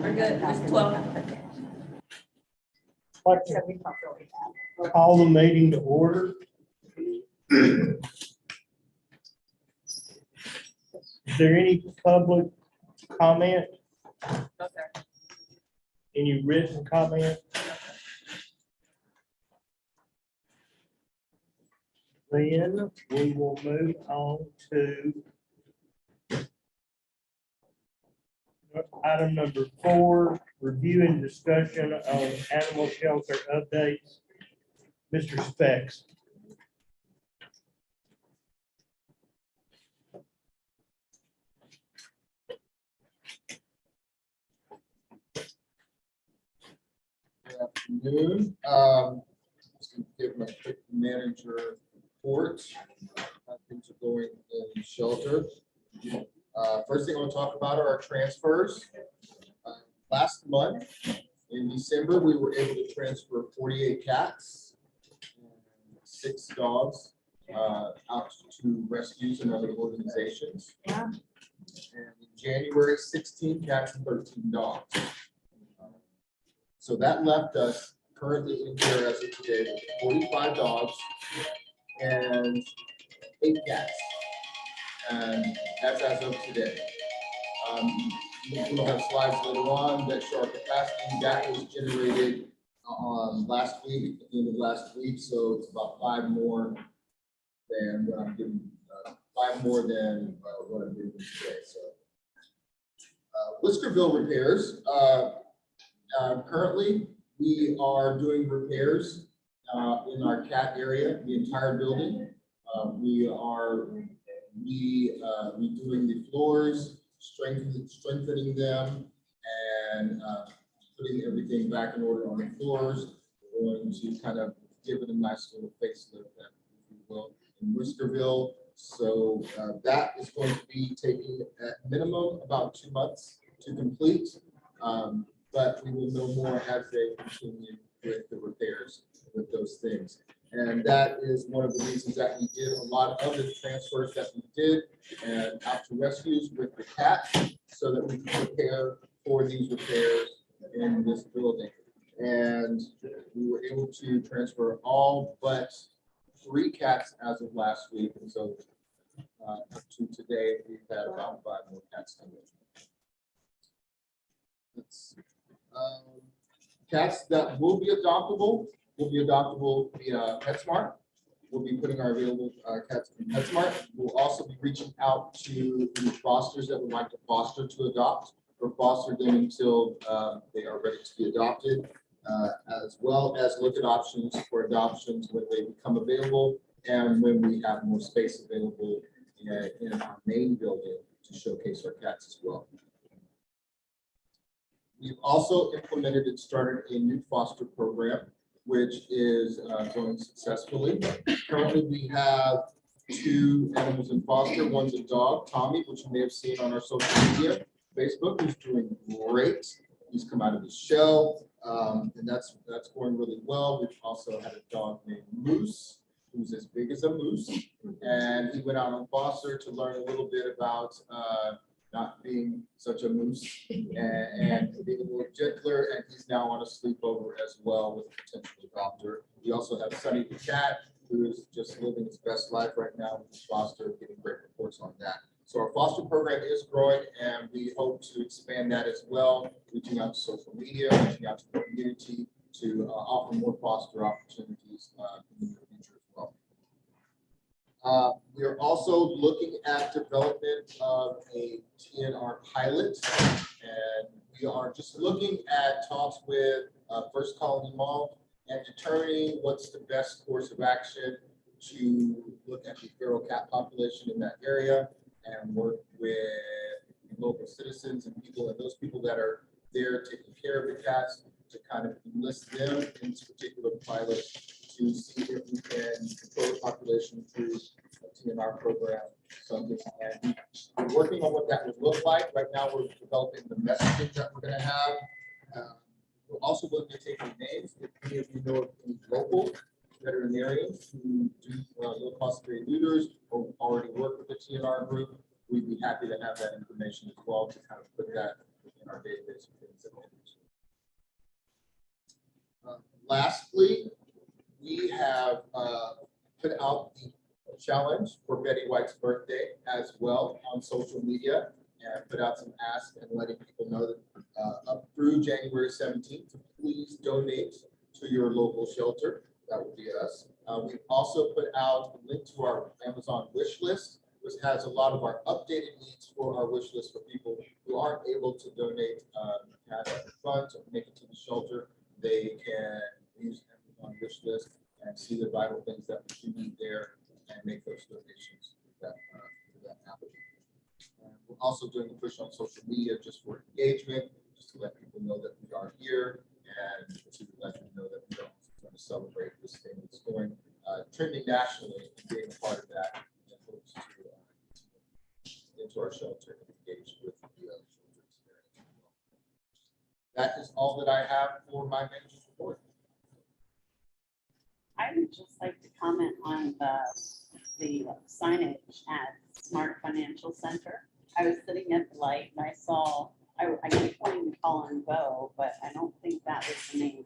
We're good. It's 12. Like to call the meeting to order. Is there any public comment? No, sir. Any written comment? Then we will move on to item number 4, review and discussion on animal shelter updates. Mr. Specs. Good afternoon. Just going to give my quick manager report. How things are going in the shelter. First thing I want to talk about are our transfers. Last month in December, we were able to transfer 48 cats and 6 dogs out to rescues and other organizations. Wow. And in January, 16 cats and 13 dogs. So that left us currently in here as of today with 45 dogs and 8 cats. And that's as of today. We'll have slides later on that show our capacity. That was generated last week, at the end of last week. So it's about 5 more than what I'm giving, 5 more than what I'm giving today. So Whiskerville repairs. Currently, we are doing repairs in our cat area, the entire building. We are redoing the floors, strengthening them, and putting everything back in order on the floors. We're going to kind of give it a nice little facelift, if you will, in Whiskerville. So that is going to be taking at minimum about 2 months to complete. But we will know more as they continue with the repairs with those things. And that is one of the reasons that we did a lot of the transfers that we did and out to rescues with the cat so that we can prepare for these repairs in this building. And we were able to transfer all but 3 cats as of last week. And so up to today, we've had about 5 more cats come in. Cats that will be adoptable via PetSmart. We'll be putting our available cats in PetSmart. We'll also be reaching out to the fosters that would like to foster to adopt or foster them until they are ready to be adopted, as well as look at options for adoptions when they become available and when we have more space available in our main building to showcase our cats as well. We've also implemented and started a new foster program, which is going successfully. Currently, we have 2 animals in foster. One's a dog, Tommy, which you may have seen on our social media, Facebook, who's doing great. He's come out of his shell, and that's going really well. We've also had a dog named Moose, who's as big as a moose, and he went out on foster to learn a little bit about not being such a moose and being a little gentler, and he's now on a sleepover as well with a potential adopter. We also have Sunny the cat, who is just living his best life right now with his foster, getting great reports on that. So our foster program is growing, and we hope to expand that as well, reaching out to social media, reaching out to the community to offer more foster opportunities in the near future as well. We are also looking at development of a Tnr Pilot, and we are just looking at talks with First Colony Mall and determining what's the best course of action to look at the feral cat population in that area and work with local citizens and people, and those people that are there taking care of the cats, to kind of enlist them in this particular pilot to see if we can control the population through a Tnr program. Something, and we're working on what that would look like. Right now, we're developing the messaging that we're going to have. We're also looking at taking names. If any of you know of any local veterinarians who do low-cost spay neuters or already work with the Tnr group, we'd be happy to have that information as well to kind of put that in our database of things that Lastly, we have put out the challenge for Betty White's birthday as well on social media, and put out some asks and letting people know that up through January 17th, to please donate to your local shelter. That would be us. We've also put out a link to our Amazon wish list, which has a lot of our updated needs for our wish list for people who aren't able to donate cash funds or make it to the shelter. They can use Amazon wish list and see the vital things that we need there and make those donations to that applicant. We're also doing a push on social media just for engagement, just to let people know that we are here and to let them know that we are going to celebrate this thing that's going trending nationally and being a part of that and hopes to into our shelter and engage with the shelter experience. That is all that I have for my manager's report. I would just like to comment on the signage at Smart Financial Center. I was sitting at the light and I saw, I keep wanting to call on Bo, but I don't think that was the name.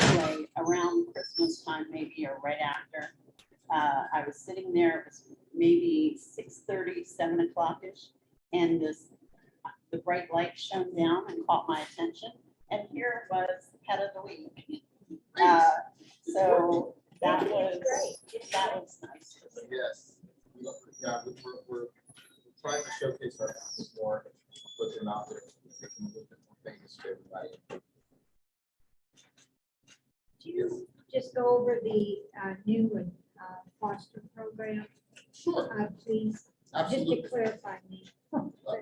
Anyway, around Christmas time, maybe, or right after, I was sitting there, it was maybe 6:30, 7 o'clock-ish, and the bright light shone down and caught my attention. And here was the pet of the week. So that was nice. Yes. Yeah, we're trying to showcase our animals more, put them out there, make them a little bit more famous to everybody. Do you just go over the new and foster program, Sure, please? Just absolutely. to clarify me.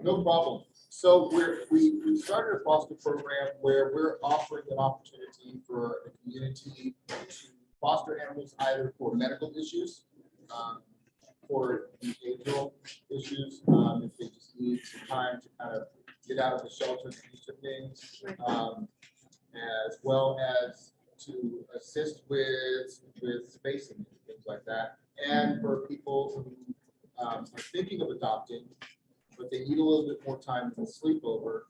No problem. So we started a foster program where we're offering an opportunity for the community to foster animals either for medical issues, for behavioral issues, if they just need some time to kind of get out of the shelter and do some things, as well as to assist with spacing and things like that. And for people who are thinking of adopting, but they need a little bit more time than sleepover,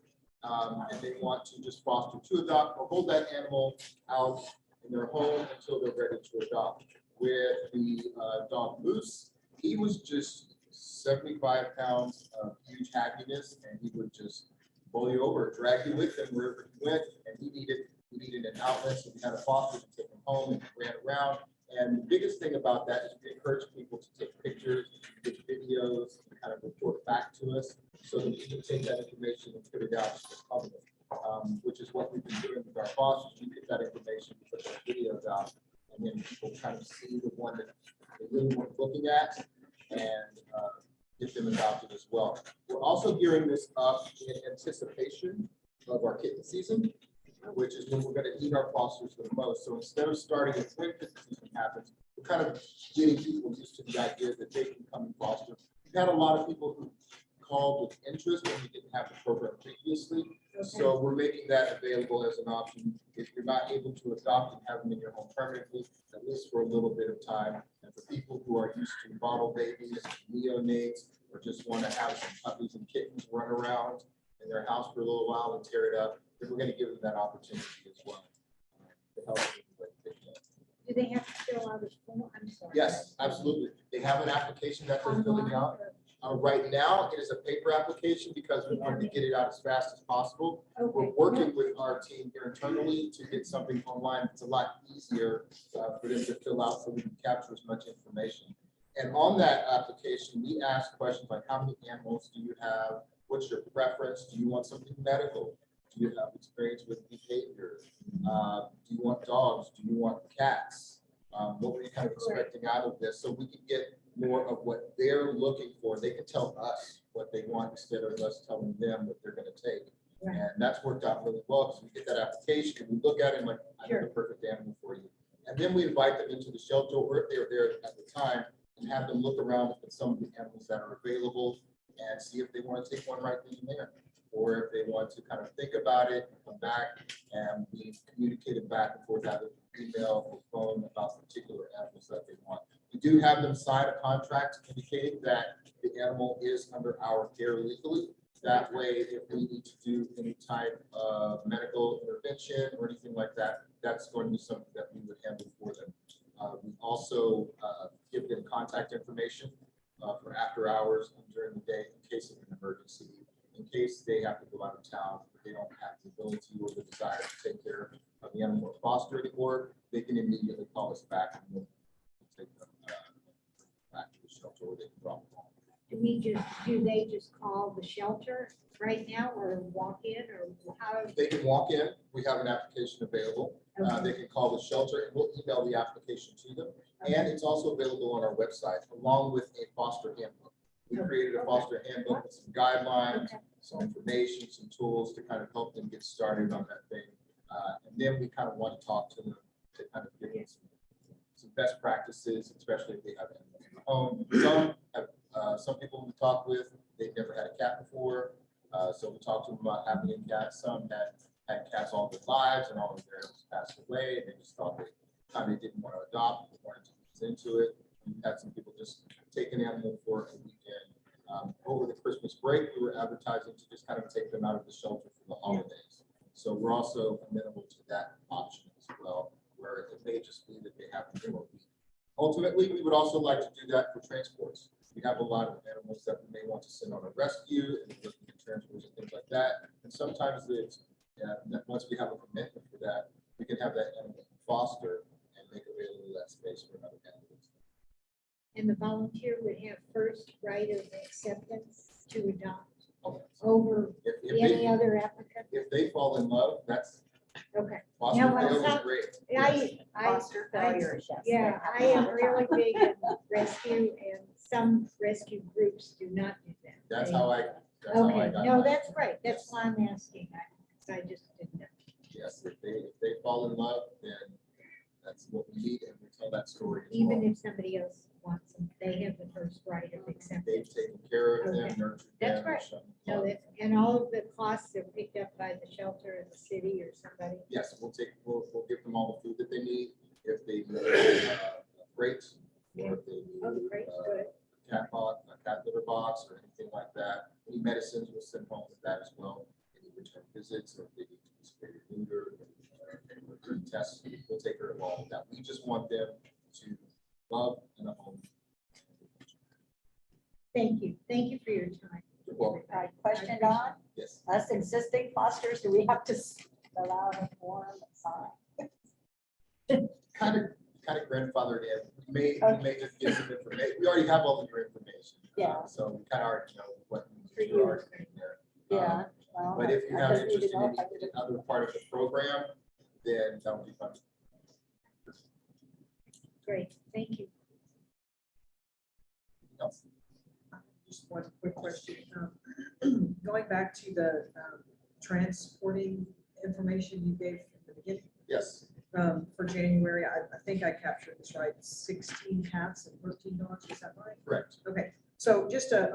and they want to just foster to adopt or hold that animal out in their home until they're ready to adopt. With the dog Moose, he was just 75 pounds of huge happiness, and he would just pull you over, drag you with him wherever he went, and he needed an outlet, so we had a foster to take him home and he ran around. And the biggest thing about that is we encourage people to take pictures, take videos, and kind of report back to us so that we can take that information and put it out to the public, which is what we've been doing with our fosters. We get that information, put those videos out, and then people kind of see the one that they really weren't looking at and get them adopted as well. We're also gearing this up in anticipation of our kitten season, which is when we're going to need our fosters the most. So instead of starting when kitten season happens, we're kind of getting people used to the idea that they can come and foster. We've had a lot of people who called with interest when we didn't have the program previously. So we're making that available as an option. If you're not able to adopt and have them in your home permanently, at least for a little bit of time. And for people who are used to bottle babies, neonates, or just want to have some puppies and kittens run around in their house for a little while and tear it up, then we're going to give them that opportunity as well. To help them. Do they have to fill out a form? I'm sorry. Yes, absolutely. They have an application that they're filling out. Right now, it is a paper application because we wanted to get it out as fast as possible. We're working with our team here internally to get something online. It's a lot easier for them to fill out so we can capture as much information. And on that application, we ask questions like, how many animals do you have? What's your preference? Do you want something medical? Do you have experience with behavior? Do you want dogs? Do you want cats? What were you kind of expecting out of this? So we can get more of what they're looking for. They can tell us what they want instead of us telling them what they're going to take. Right. And that's worked out really well because we get that application and we look at it and like, I have the perfect animal for you. And then we invite them into the shelter, or if they're there at the time, and have them look around at some of the animals that are available and see if they want to take one right then and there. Or if they want to kind of think about it, come back, and we communicate back and forth, either email or phone about particular animals that they want. We do have them sign a contract indicating that the animal is under our care legally. That way, if we need to do any type of medical intervention or anything like that, that's going to be something that we would handle for them. We also give them contact information for after hours and during the day in case of an emergency, in case they have to go out of town, but they don't have the ability or the desire to take care of the animal or foster anymore, they can immediately call us back and we'll take them back to the shelter or they can drop them off. Do they just call the shelter right now or walk in or how? They can walk in, we have an application available. Okay. They can call the shelter and we'll email the application to them. And it's also available on our website along with a foster handbook. We created a foster handbook with some guidelines, Okay. some information, some tools to kind of help them get started on that thing. And then we kind of want to talk to them to kind of give them some best practices, especially if they have animals in the home. Some people we talk with, they've never had a cat before. So we talked to them about having a cat. Some had cats all their lives and all of their animals passed away. And they just thought they didn't want to adopt, they wanted to ease into it. We had some people just take an animal for a weekend. Over the Christmas break, we were advertising to just kind of take them out of the shelter for the holidays. So we're also amenable to that option as well, where it may just be that they have to do a week. Ultimately, we would also like to do that for transports. We have a lot of animals that we may want to send on a rescue and looking at transports and things like that. And sometimes once we have a commitment for that, we can have that animal foster and make available that space for another animal. And the volunteer would have first right of acceptance to adopt Okay. over If any they, other applicant? if they fall in love, that's Okay. foster No, well, fail is some- great. I, Foster failure, yes. yeah, I am really big in rescue and some rescue groups do not do that. That's They- how I got Okay, no, mine. that's great. That's Yes. why I'm asking. I just didn't know. Yes, if they fall in love, then that's what we need, and we tell that story as Even well. if somebody else wants them, they have the first right of They've acceptance. taken care of them, Okay. nurtured That's them. right. shown them No, love. that's, and all of the costs are picked up by the shelter and the city or somebody. Yes, we'll give them all the food that they need, if they need crates, or if they need Oh, great, good. a cat litter box, or anything like that. Any medicines we'll send home with that as well, any return visits, or if they need to be sprayed or neutered, or tests, we'll take care of all of that. We just want them to love and a home. Thank you. Thank you for your time. You're welcome. All right, question on, Yes. us existing fosters, do we have to fill out a form and sign? Kind of grandfathered in. We may just get some information. We already have all of your information. Yeah. So we kind of already know what For you're you. already in there. Yeah. well, But if you I have just need to interest in know if I any did it. other part of the program, then that would be fun. Great. Thank you. Else? Just one quick question. Going back to the transporting information you gave from the beginning, Yes, for January, I think I captured this right, 16 cats and 13 dogs, is that right? correct. Okay, so just I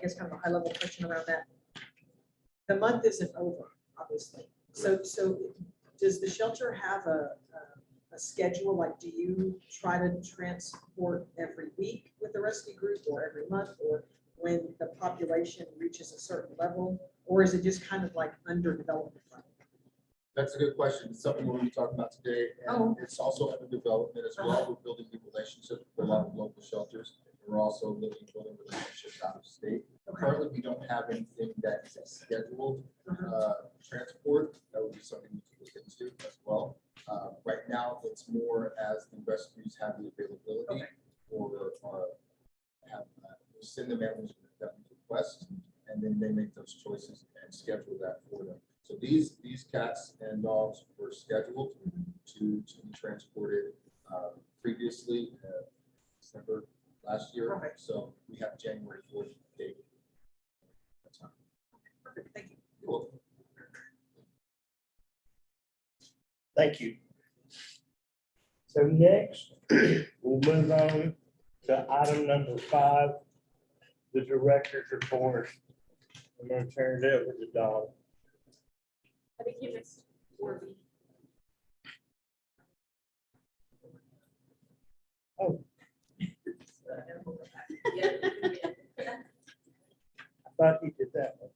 guess kind of a high level question around that. The month isn't over, obviously. So does the shelter have a schedule? Like, do you try to transport every week with the rescue group or every month or when the population reaches a certain level? Or is it just kind of like under development? That's a good question. It's something we're going to be talking about today. And Oh. it's also under development as well. We're building new relationships with a lot of local shelters. We're also building relationships out of state. Okay. Currently, we don't have anything that is a scheduled transport. That would be something we could look into as well. Right now, it's more as the rescues have the availability Okay. or have, we send them animals that we request, and then they make those choices and schedule that for them. So these cats and dogs were scheduled to be transported previously, December last year. Okay. So we have January 4th date. That's time. Perfect, thank you. You're welcome. Thank you. So next, we'll move on to item number 5, the director's report. I'm going to turn it over to Dawn. I think you missed 4B. Oh. Yeah. I thought you did that one.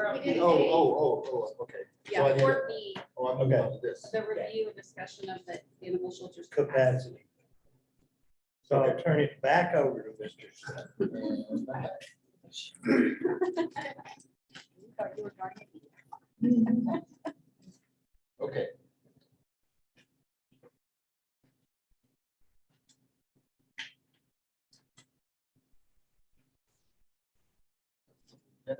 we're on. Oh, page oh, eight. okay. So I Yeah, need four to- B, Oh, I'm moving Okay. on to this. the review and discussion of the animal shelter's Capacity. So I'll turn it back over to Mr. Scott. And back. You thought you were going to eat. Okay. And,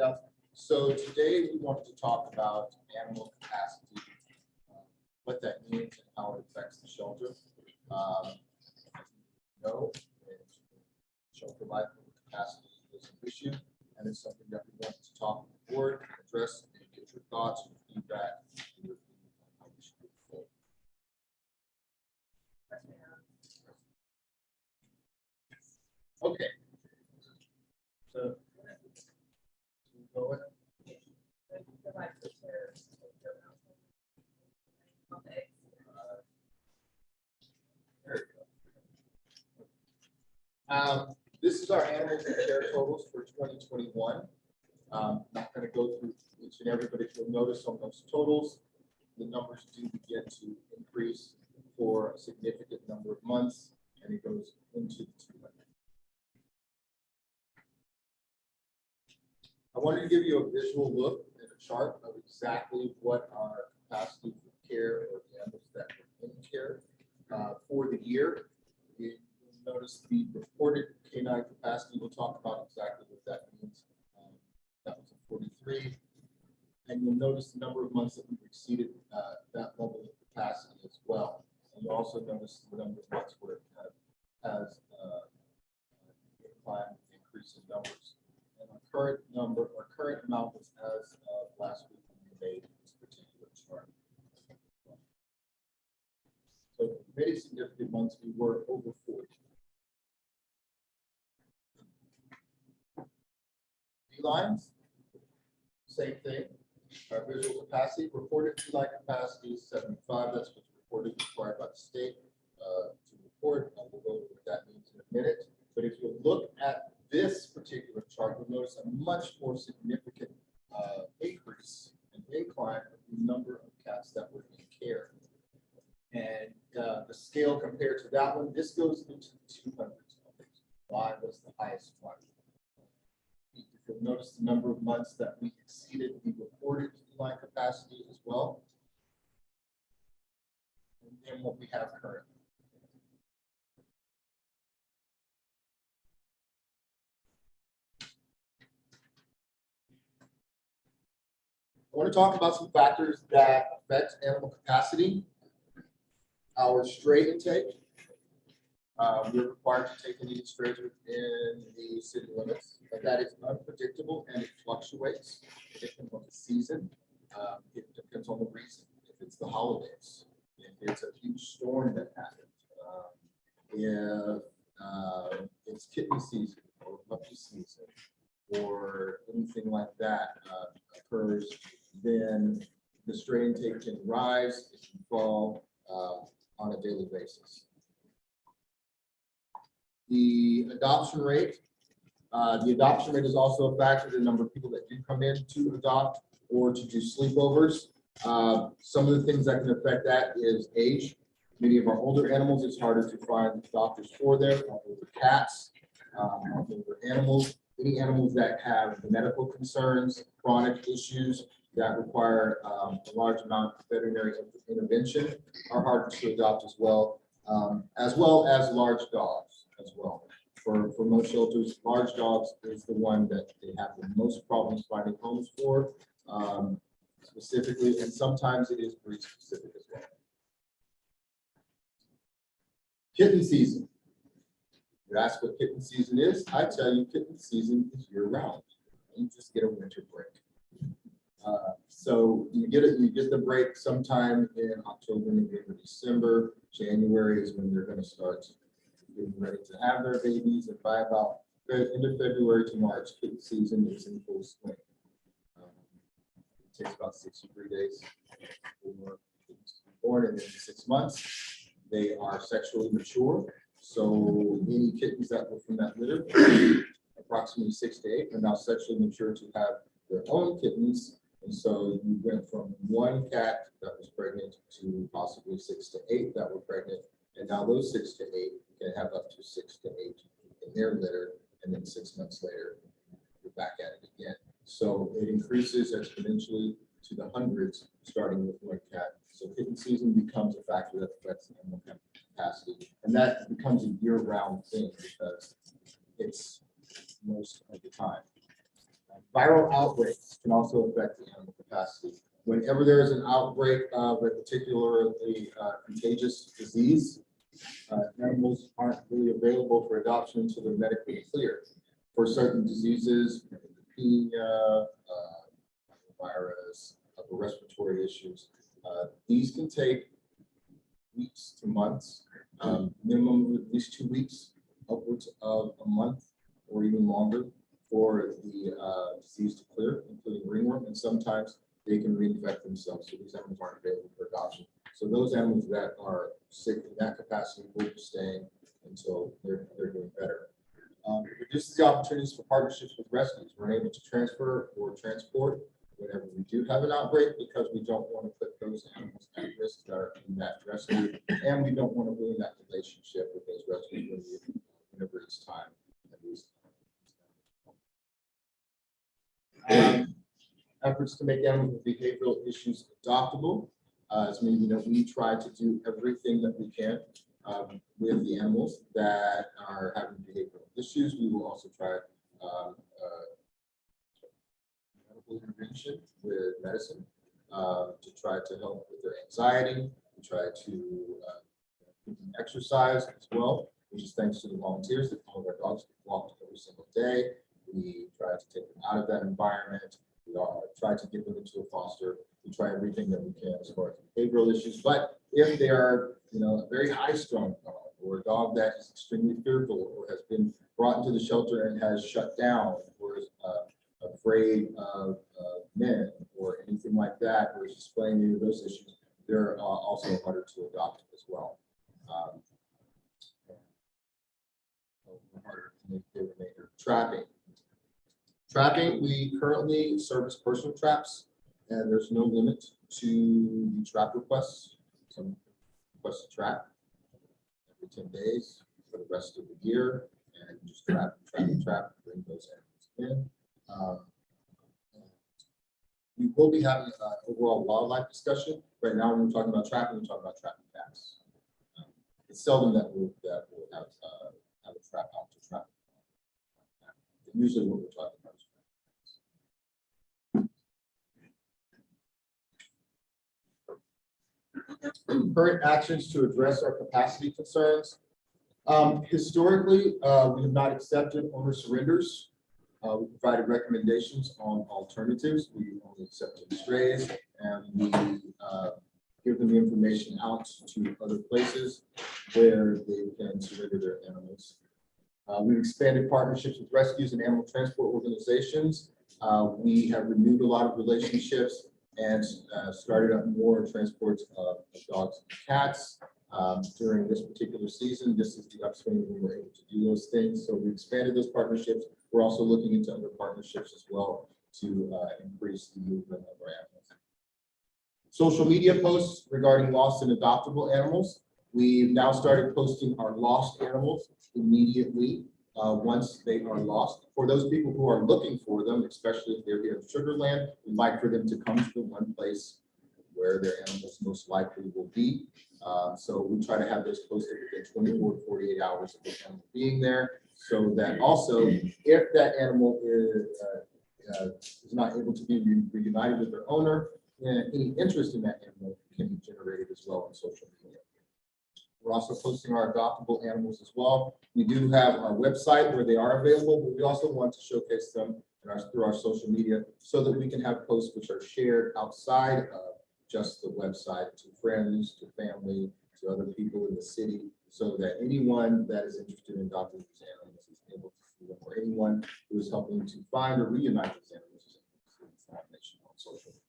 so today we wanted to talk about animal capacity, what that means and how it affects the shelter. No, shelter life capacity is an issue, and it's something that we want to talk with the board, address, and get your thoughts, your feedback, and your opinion on how we should move forward. Okay. So. Go ahead. There you go. This is our animals and care totals for 2021. Not going to go through each and every, but if you'll notice on those totals, the numbers do begin to increase for a significant number of months, and it goes into the 200. I wanted to give you a visual look at a chart of exactly what our capacity for care or the animals that are in care for the year. You notice the reported canine capacity. We'll talk about exactly what that means. That was a 43. And you'll notice the number of months that we've exceeded that level of capacity as well. And you'll also notice the number of months where it has declined, increase in numbers. And our current number, our current amount was as of last week when we made this particular chart. So many significant months, we were over 40. Felines, same thing. Our visual capacity, reported feline capacity is 75. That's what's reported, required by the state to report. We'll go over what that means in a minute. But if you look at this particular chart, you'll notice a much more significant increase and incline of the number of cats that were in care. And the scale compared to that one, this goes into the 200s. Why was the highest one? If you'll notice the number of months that we exceeded the reported feline capacity as well, and then what we have currently. I want to talk about some factors that affect animal capacity. Our stray intake. We're required to take and eat strays within the city limits, but that is unpredictable and it fluctuates. It depends on the season. It depends on the reason. If it's the holidays, if it's a huge storm that happened, if it's kitten season or puppy season or anything like that occurs, then the stray intake can rise, it can fall on a daily basis. The adoption rate is also a factor, the number of people that do come in to adopt or to do sleepovers. Some of the things that can affect that is age. Many of our older animals, it's harder to find doctors for them, older cats, older animals. Any animals that have medical concerns, chronic issues that require a large amount of veterinary intervention are harder to adopt as well as large dogs as well. For most shelters, large dogs is the one that they have the most problems finding homes for specifically, and sometimes it is breed specific as well. Kitten season. You ask what kitten season is, I tell you kitten season is year round. You just get a winter break. So you get the break sometime in October, November, December. January is when they're going to start getting ready to have their babies, and by about the end of February to March, kitten season is in full swing. It takes about 63 days for kittens to be born, and then 6 months they are sexually mature. So any kittens that were from that litter, approximately 6 to 8, are now sexually mature to have their own kittens. And so you went from one cat that was pregnant to possibly 6 to 8 that were pregnant. And now those 6 to 8 can have up to 6 to 8 in their litter. And then 6 months later, you're back at it again. So it increases exponentially to the hundreds, starting with one cat. So kitten season becomes a factor that affects the animal capacity. And that becomes a year-round thing because it's most of the time. Viral outbreaks can also affect the animal capacity. Whenever there is an outbreak of a particularly contagious disease, animals aren't really available for adoption until they're medically clear. For certain diseases, leukemia, virus, upper respiratory issues, these can take weeks to months, minimum of at least 2 weeks, upwards of a month or even longer for the disease to clear, including ringworm, and sometimes they can reinfect themselves. So these animals aren't available for adoption. So those animals that are sick in that capacity will be staying until they're doing better. It reduces the opportunities for partnerships with rescues. We're able to transfer or transport whenever we do have an outbreak because we don't want to put those animals at risk that are in that rescue, and we don't want to ruin that relationship with those rescues whenever it's time. Efforts to make animals with behavioral issues adoptable. As many of you know, we try to do everything that we can with the animals that are having behavioral issues. We will also try medical intervention with medicine to try to help with their anxiety. We try to give them exercise as well, which is thanks to the volunteers that all of our dogs get walked every single day. We try to take them out of that environment. We try to get them into a foster. We try everything that we can as far as behavioral issues. But if they are, a very high-strung dog or a dog that is extremely fearful or has been brought into the shelter and has shut down or is afraid of men or anything like that, or is displaying any of those issues, they're also harder to adopt as well. Harder to make their remainder. Trapping, we currently service personal traps, and there's no limit to the trap requests. Some request a trap every 10 days for the rest of the year, and just trap, bring those animals in. We will be having an overall wildlife discussion. Right now, when we're talking about trapping, we're talking about trapping cats. It's seldom that we'll have a trap out to trap. Usually what we're talking about is current actions to address our capacity concerns. Historically, we have not accepted owner surrenders. We provided recommendations on alternatives. We only accepted strays, and we give them the information out to other places where they can surrender their animals. We've expanded partnerships with rescues and animal transport organizations. We have renewed a lot of relationships and started up more transports of dogs and cats during this particular season. This is the upswing when we were able to do those things. So we expanded those partnerships. We're also looking into other partnerships as well to increase the movement of our animals. Social media posts regarding lost and adoptable animals. We've now started posting our lost animals immediately once they are lost. For those people who are looking for them, especially if they're here in Sugar Land, we'd like for them to come to the one place where their animals most likely will be. So we try to have those posted within 24 to 48 hours of the animal being there, so that also if that animal is not able to be reunited with their owner, any interest in that animal can be generated as well on social media. We're also posting our adoptable animals as well. We do have our website where they are available, but we also want to showcase them through our social media so that we can have posts which are shared outside of just the website to friends, to family, to other people in the city, so that anyone that is interested in adopting these animals is able to see them, or anyone who is helping to find or reunite these animals is able to see information on social media.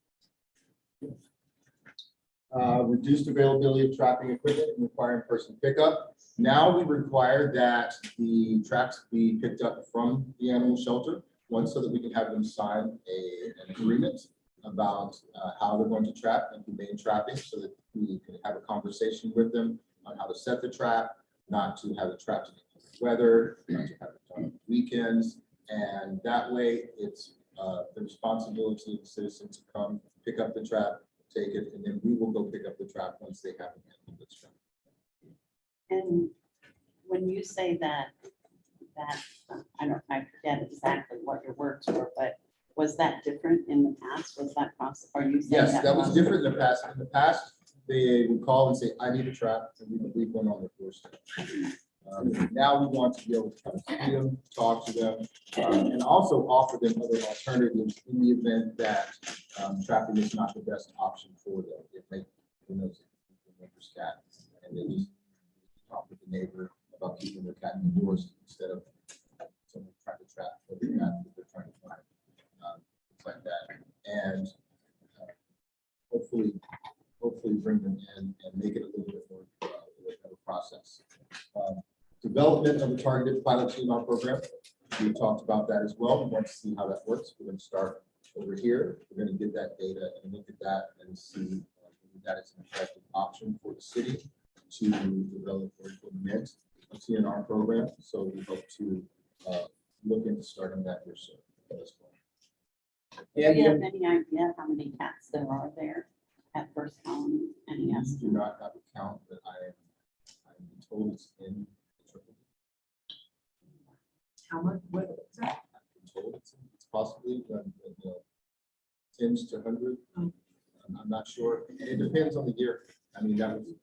Reduced availability of trapping equipment and requiring person pickup. Now we require that the traps be picked up from the animal shelter. One, so that we can have them sign an agreement about how they're going to trap and humane trapping, so that we can have a conversation with them on how to set the trap, not to have it trapped in the weather, not to have it done on weekends. And that way, it's the responsibility of the citizen to come pick up the trap, take it, and then we will go pick up the trap once they have it. The trap. And when you say that, I forget exactly what your words were, but was that different in the past? Was that process, are you saying? Yes, that was process- different in the past. In the past, they would call and say, I need a trap, and we would leave one on their doorstep. Now we want to be able to kind of see them, talk to them, and also offer them other alternatives in the event that trapping is not the best option for them. If they, who knows, the neighbor's cat, and they just talk with the neighbor about keeping their cat indoors instead of someone trying to trap the cat that they're trying to find, things like that. And hopefully bring them in and make it a little bit more of a process. Development of the targeted pilot Tnr program. We talked about that as well. We want to see how that works. We're going to start over here. We're going to get that data and look at that and see if that is an effective option for the city to develop or implement a Tnr program. So we hope to look into starting that here soon as well. Do you have any idea how many cats there are there at First Colony? Any We estimate? do not have a count, but I'm told it's in the triple. How much, what is that? I'm told it's possibly tens to hundred. I'm not sure. And it depends on the year. I mean, that was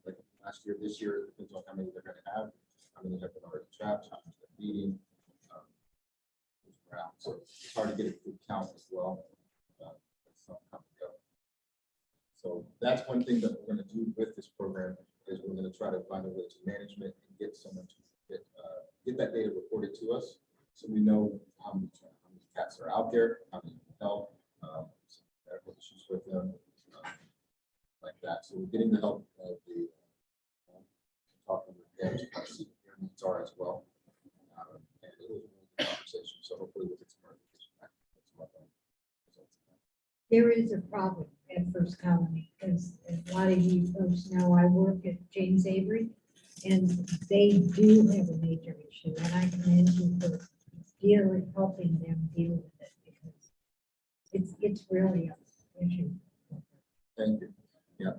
like last year, this year, it depends on how many they're going to have, how many have been already trapped, how much they're feeding. So it's hard to get a good count as well. So that's one thing that we're going to do with this program is we're going to try to find a way to management and get someone to get that data reported to us, so we know how many cats are out there, how many help, medical issues with them, like that. So we're getting the help of the talking with them to kind of see what their needs are as well. And it was a really good conversation. So hopefully we'll get some more information back. There is a problem at First Colony, as a lot of you folks know, I work at James Avery, and they do have a major issue, and I commend you for helping them deal with it, because it's really an issue. Thank you. Yeah,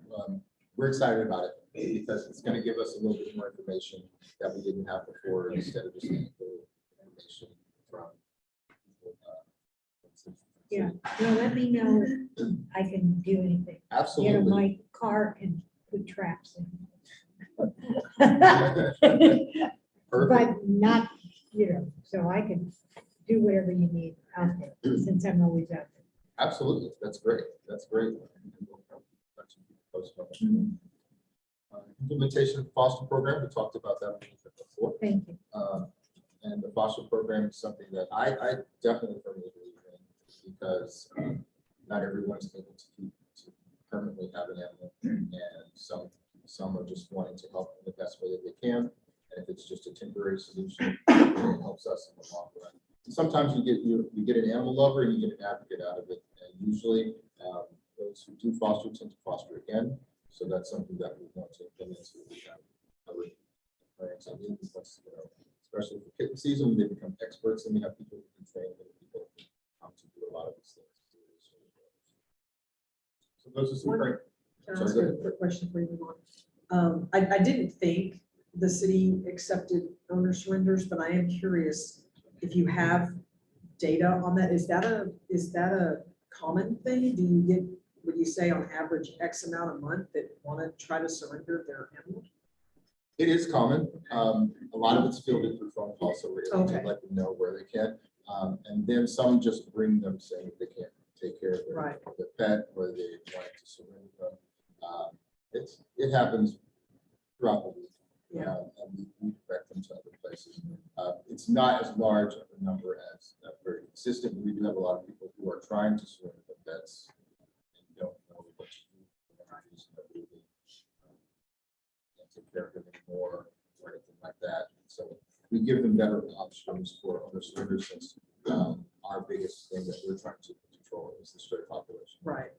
we're excited about it because it's going to give us a little bit more information that we didn't have before, instead of just information from. Yeah, no, let me know if I can do anything. You know, Absolutely. my car can put traps in. Perfect. But not, so I can do whatever you need out there, since I'm always out there. Absolutely. That's great. That's great. Implementation of foster program. We talked about that a little bit before. Thank you. And the foster program is something that I definitely firmly believe in, because not everyone's able to permanently have an animal, and some are just wanting to help in the best way that they can. And if it's just a temporary solution, it helps us in the long run. And sometimes you get an animal lover and you get an advocate out of it, and usually those who do foster tend to foster again. So that's something that we want to implement. So we have other parents and especially for kitten season, when they become experts, and we have people who can train other people to do a lot of these things. So those are some One- great. Can I ask a quick question before you move on? I didn't think the city accepted owner surrenders, but I am curious if you have data on that. Is that a common thing? Do you get, would you say on average X amount a month that want to try to surrender their animal? It is common. A lot of it's fielded through phone calls, so we're able to Okay. let them know where they can. And then some just bring them saying that they can't take care of Right. their pet, or they want to surrender them. It happens throughout the week. Yeah. And we direct them to other places. It's not as large of a number as very consistent. We do have a lot of people who are trying to surrender their pets and don't know what to do. They're not using their breathing. Can't take care of them anymore or anything like that. So we give them better options for owner surrender, since our biggest thing that we're trying to control is the stray population. Right,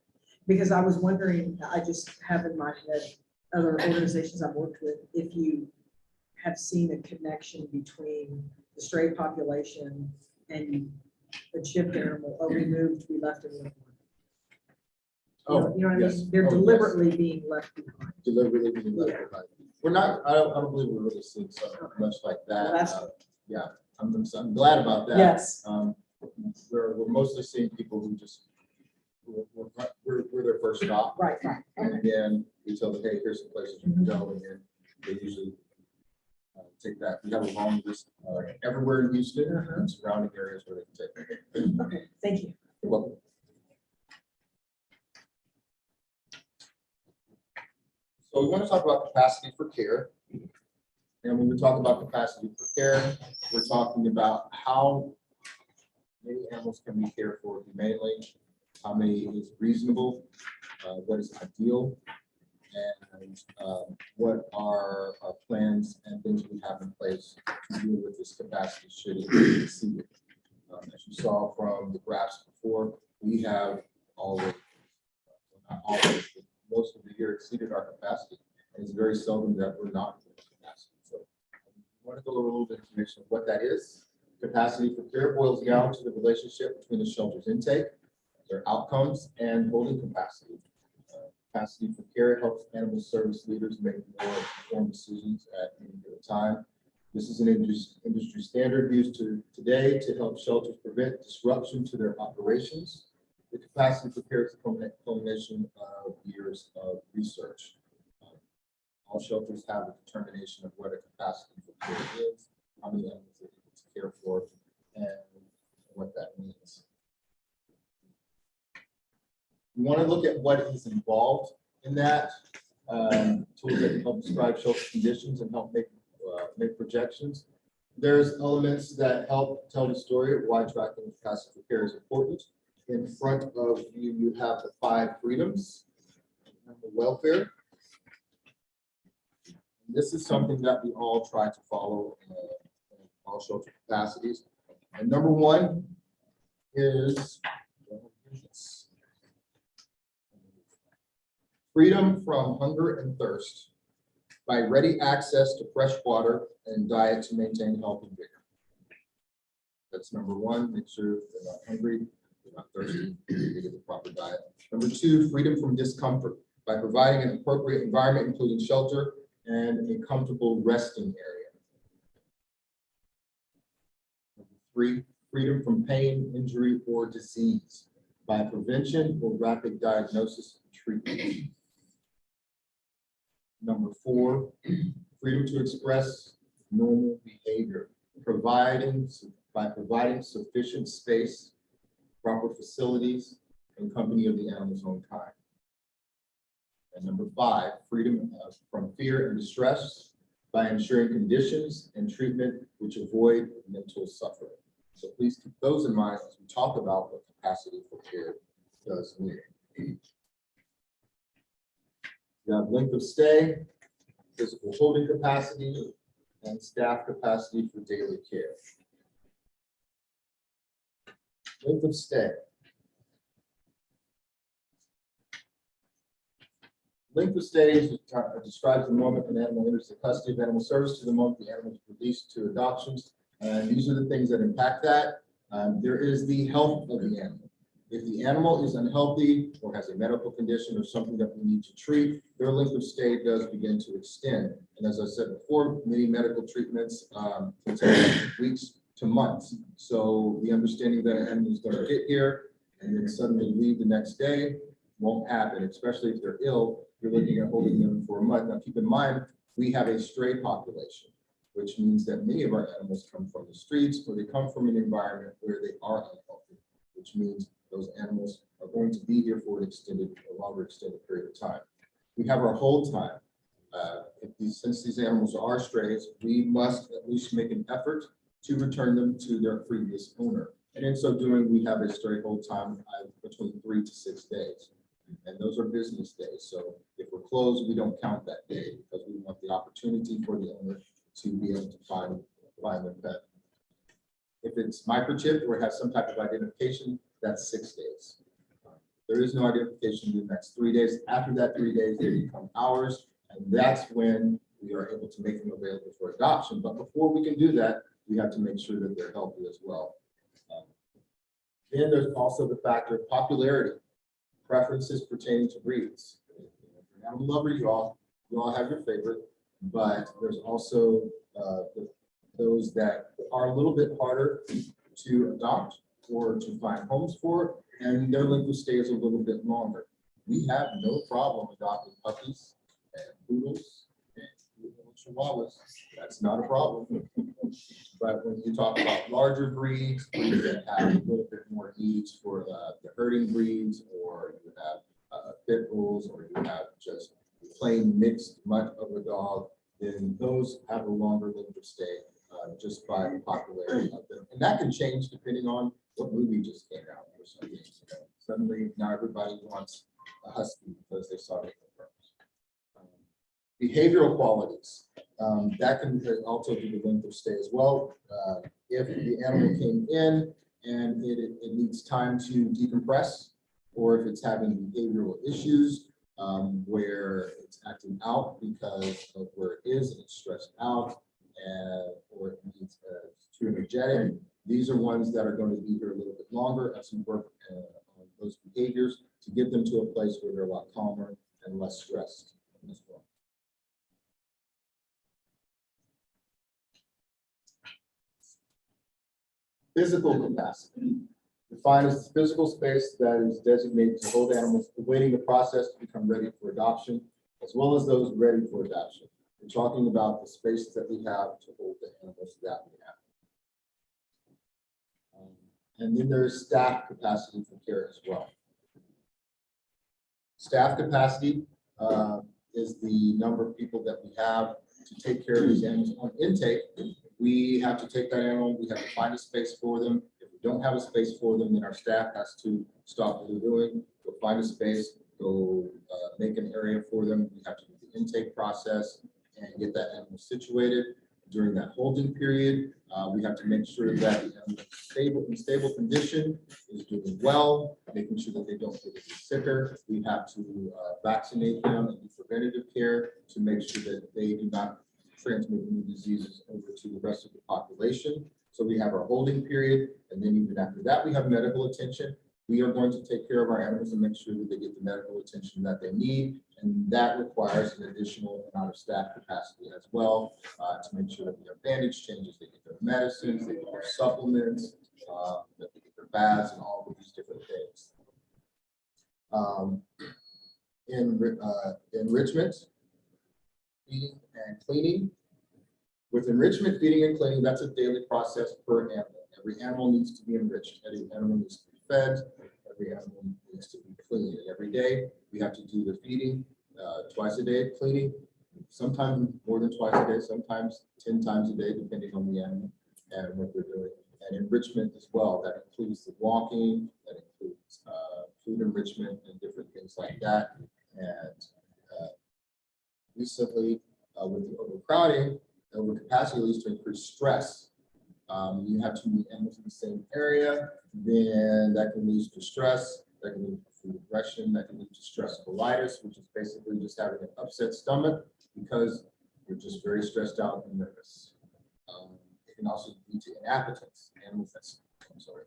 because I was wondering, I just have in my head other organizations I've worked with, if you have seen a connection between the stray population and a chipped animal, oh, we moved, we left it alone. You know what I yes. mean? They're Oh, yes. deliberately being left behind. Deliberately being left behind. We're not, I don't believe we're really seeing something Okay. much like Well, that. that's Yeah, I'm glad about that. Yes. We're mostly seeing people who just, we're their first stop. Right. And then we tell them, hey, here's some places you can go, and then they usually take that. We have a long list everywhere in Houston and surrounding areas where they can take it. Okay, thank you. You're welcome. So we want to talk about capacity for care. And when we talk about capacity for care, we're talking about how many animals can be cared for humanely, how many is reasonable, what is ideal, and what are our plans and things we have in place to deal with this capacity should it be exceeded. As you saw from the graphs before, we have always, not always, but most of the year exceeded our capacity. And it's very seldom that we're not at capacity. So I want to go over a little bit of information of what that is. Capacity for care boils down to the relationship between the shelter's intake, their outcomes, and holding capacity. Capacity for care helps animal service leaders make more informed decisions at any given time. This is an industry standard used today to help shelters prevent disruption to their operations. The capacity for care is the culmination of years of research. All shelters have a determination of what a capacity for care is, how many animals they're able to care for, and what that means. We want to look at what is involved in that, tools that can help describe shelter conditions and help make projections. There's elements that help tell the story of why tracking capacity for care is important. In front of you, you have the 5 freedoms, the welfare. This is something that we all try to follow in all shelter capacities. And number 1 is freedom from hunger and thirst by ready access to fresh water and diet to maintain health and vigor. That's number 1. Make sure they're not hungry, they're not thirsty, they get the proper diet. Number 2, freedom from discomfort by providing an appropriate environment, including shelter and a comfortable resting area. Number 3, freedom from pain, injury, or disease by prevention or rapid diagnosis and treatment. Number 4, freedom to express normal behavior, by providing sufficient space, proper facilities, and company of the animal's own kind. And number 5, freedom from fear and distress by ensuring conditions and treatment which avoid mental suffering. So please keep those in mind as we talk about what capacity for care does mean. You have length of stay, physical holding capacity, and staff capacity for daily care. Length of stay. Length of stay describes the moment an animal enters the custody of animal service to the moment the animal is released to adoptions. And these are the things that impact that. There is the health of the animal. If the animal is unhealthy or has a medical condition or something that we need to treat, their length of stay does begin to extend. And as I said before, many medical treatments can take weeks to months. So the understanding that an animal is going to get here and then suddenly leave the next day won't happen, especially if they're ill. You're looking at holding them for a month. Now, keep in mind, we have a stray population, which means that many of our animals come from the streets or they come from an environment where they are unhealthy, which means those animals are going to be here for an longer extended period of time. We have our hold time. Since these animals are strays, we must at least make an effort to return them to their previous owner. And in so doing, we have a stray hold time between 3 to 6 days. And those are business days. So if we're closed, we don't count that day because we want the opportunity for the owner to be able to find their pet. If it's microchipped or has some type of identification, that's 6 days. There is no identification in the next 3 days. After that 3 days, they become ours, and that's when we are able to make them available for adoption. But before we can do that, we have to make sure that they're healthy as well. Then there's also the factor of popularity, preferences pertaining to breeds. If you're an animal lover, you all have your favorite, but there's also those that are a little bit harder to adopt or to find homes for, and their length of stay is a little bit longer. We have no problem adopting puppies and poodles and chihuahuas. That's not a problem. But when you talk about larger breeds, that have a little bit more needs for the herding breeds, or you have pit bulls, or you have just plain mixed mutt of a dog, then those have a longer length of stay just by the popularity of them. And that can change depending on what movie just came out or something. Suddenly now everybody wants a husky because they saw it. Behavioral qualities, that can also do the length of stay as well. If the animal came in and it needs time to decompress, or if it's having behavioral issues where it's acting out because of where it is and it's stressed out, or it needs too energetic, these are ones that are going to be here a little bit longer as we work on those behaviors to get them to a place where they're a lot calmer and less stressed as well. Physical capacity, defined as the physical space that is designated to hold animals awaiting the process to become ready for adoption, as well as those ready for adoption. We're talking about the space that we have to hold the animals that we have. And then there's staff capacity for care as well. Staff capacity is the number of people that we have to take care of these animals on intake. We have to take that animal, we have to find a space for them. If we don't have a space for them, then our staff has to stop what they're doing, go find a space, go make an area for them. We have to do the intake process and get that animal situated. During that holding period, we have to make sure that the animal is in stable condition, is doing well, making sure that they don't get any sicker. We have to vaccinate them and do preventative care to make sure that they do not transmit any diseases over to the rest of the population. So we have our holding period, and then even after that, we have medical attention. We are going to take care of our animals and make sure that they get the medical attention that they need, and that requires an additional amount of staff capacity as well to make sure that we have bandage changes, they get their medicines, they get their supplements, that they get their baths, and all of these different things. Enrichment, feeding and cleaning. With enrichment, feeding, and cleaning, that's a daily process per animal. Every animal needs to be enriched. Every animal needs to be fed. Every animal needs to be cleaned. And every day, we have to do the feeding twice a day, cleaning, sometimes more than twice a day, sometimes 10 times a day, depending on the animal and what they're doing. And enrichment as well. That includes the walking, that includes food enrichment and different things like that. And recently, with the overcrowding, overcapacity leads to increased stress. You have too many animals in the same area, then that can lead to stress, that can lead to food aggression, that can lead to stress colitis, which is basically just having an upset stomach because you're just very stressed out and nervous. It can also lead to inappetence. Animals that's, I'm sorry.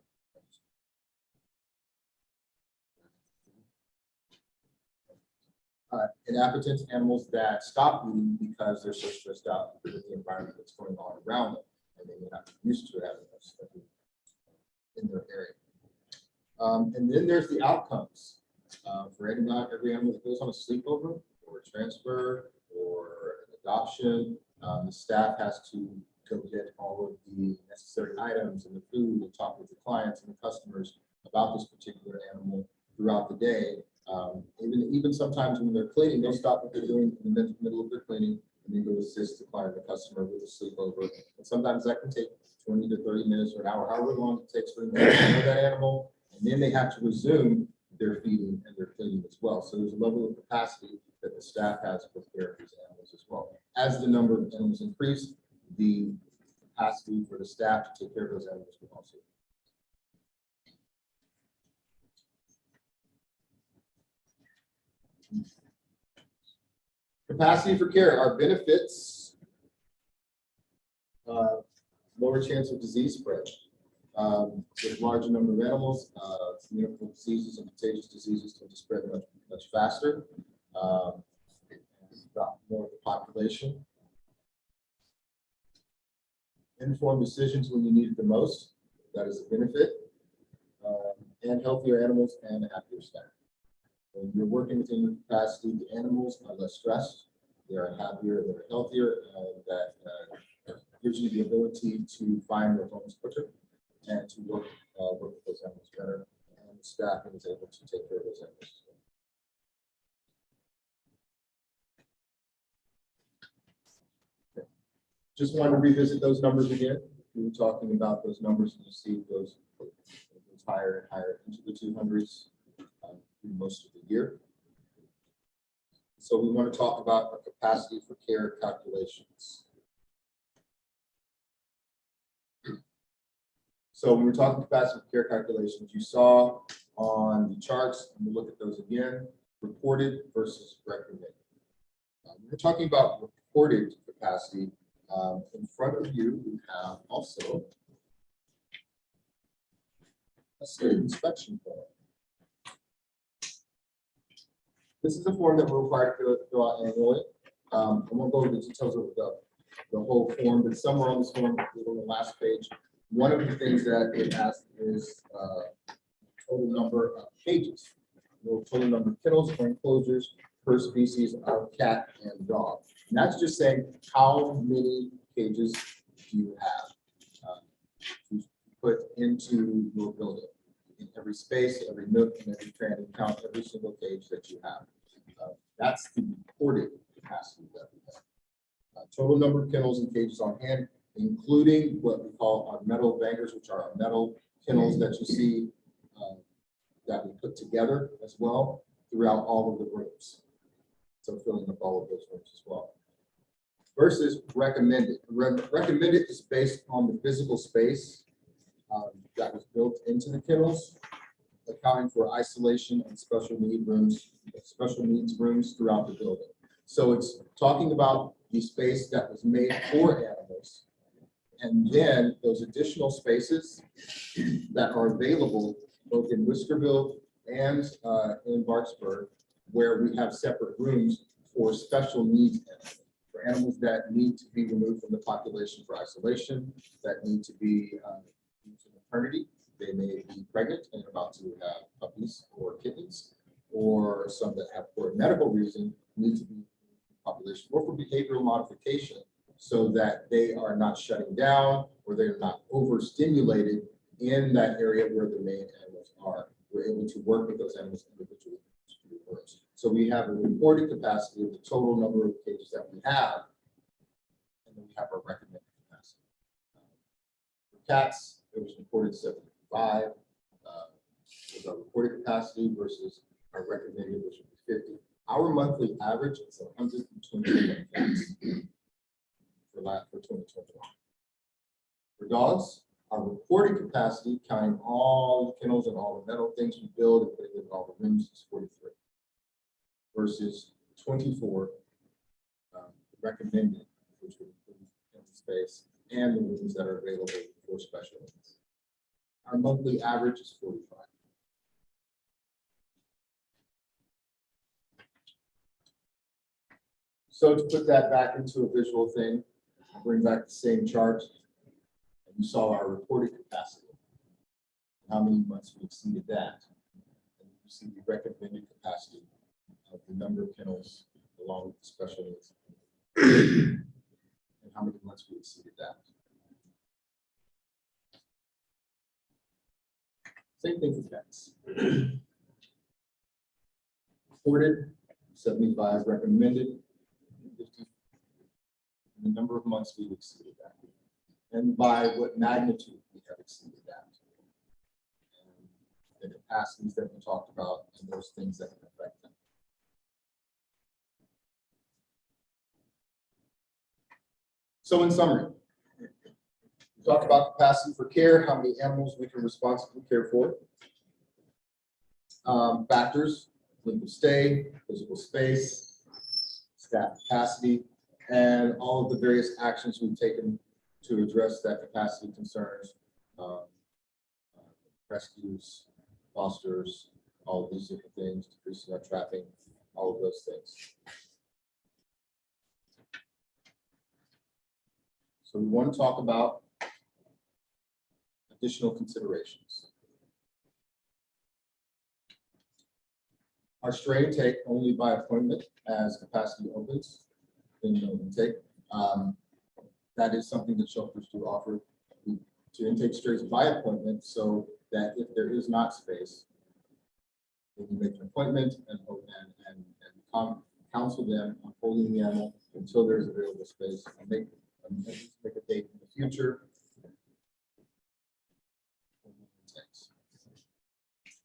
Inappetence, animals that stop eating because they're so stressed out with the environment that's going on around them, and they may not be used to having that stuff in their area. And then there's the outcomes. For every animal that goes on a sleepover or a transfer or an adoption, the staff has to go get all of the necessary items and the food and talk with the clients and the customers about this particular animal throughout the day. Even sometimes when they're cleaning, they'll stop what they're doing in the middle of their cleaning and then go assist the client, the customer with a sleepover. And sometimes that can take 20 to 30 minutes or an hour, however long it takes for them to know that animal. And then they have to resume their feeding and their cleaning as well. So there's a level of capacity that the staff has for care of these animals as well. As the number of animals increase, the capacity for the staff to take care of those animals will also. Capacity for care, our benefits, lower chance of disease spread. With larger number of animals, communicable diseases and contagious diseases tend to spread much faster. Got more of the population. Informed decisions when you need it the most. That is a benefit. And healthier animals and a happier staff. When you're working within your capacity, the animals are less stressed. They are happier, they're healthier, and that gives you the ability to find your homes quicker and to work with those animals better. And the staff is able to take care of those animals. Okay. Just wanted to revisit those numbers again. We were talking about those numbers, and you see those higher and higher into the 200s through most of the year. So we want to talk about our capacity for care calculations. So when we're talking capacity for care calculations, you saw on the charts, and we'll look at those again, reported versus recommended. We're talking about reported capacity. In front of you, we have also a state inspection form. This is a form that we're required to fill out annually. I won't go into the details of the whole form, but somewhere on this form, on the last page, one of the things that it asks is total number of cages, total number of kennels or enclosures per species of cat and dog. And that's just saying how many cages do you have to put into your building. In every space, every nook, and every cranny, count every single cage that you have. That's the reported capacity that we have. Total number of kennels and cages on hand, including what we call our metal bangers, which are our metal kennels that you see that we put together as well throughout all of the rooms. So filling up all of those rooms as well. Versus recommended. Recommended is based on the physical space that was built into the kennels, accounting for isolation and special needs rooms throughout the building. So it's talking about the space that was made for animals, and then those additional spaces that are available both in Whiskerville and in Barksburg, where we have separate rooms for special needs animals, for animals that need to be removed from the population for isolation, that need to be maternity. They may be pregnant and about to have puppies or kittens, or some that have, for a medical reason, need to be in the population, or for behavioral modification, so that they are not shutting down or they're not overstimulated in that area where the main animals are. We're able to work with those animals individually. So we have a reported capacity of the total number of cages that we have, and then we have our recommended capacity. For cats, it was reported 75 was our reported capacity versus our recommended, which would be 50. Our monthly average is 121 cats for 2021. For dogs, our reported capacity, counting all the kennels and all the metal things we build and putting in all the rooms, is 43 versus 24 recommended, which would include kennel space and the rooms that are available for special needs. Our monthly average is 45. So to put that back into a visual thing, I'll bring back the same chart. And you saw our reported capacity, how many months we exceeded that. And you see the recommended capacity of the number of kennels along with the special needs. And how many months we exceeded that. Same thing for cats. Reported 75, recommended 50. And the number of months we've exceeded that. And by what magnitude we have exceeded that. And the capacities that we talked about and those things that can affect them. So in summary, Talk about capacity for care, how many animals we can responsibly care for. Factors, length of stay, physical space, staff capacity, and all of the various actions we've taken to address that capacity concerns. Rescues, fosters, all of these different things, decreasing our trapping, all of those things. So we want to talk about additional considerations. Our stray intake only by appointment as capacity opens in no intake. That is something that shelters do offer to intake strays by appointment, so that if there is not space, then you make an appointment and counsel them on holding the animal until there's available space, and make a date in the future.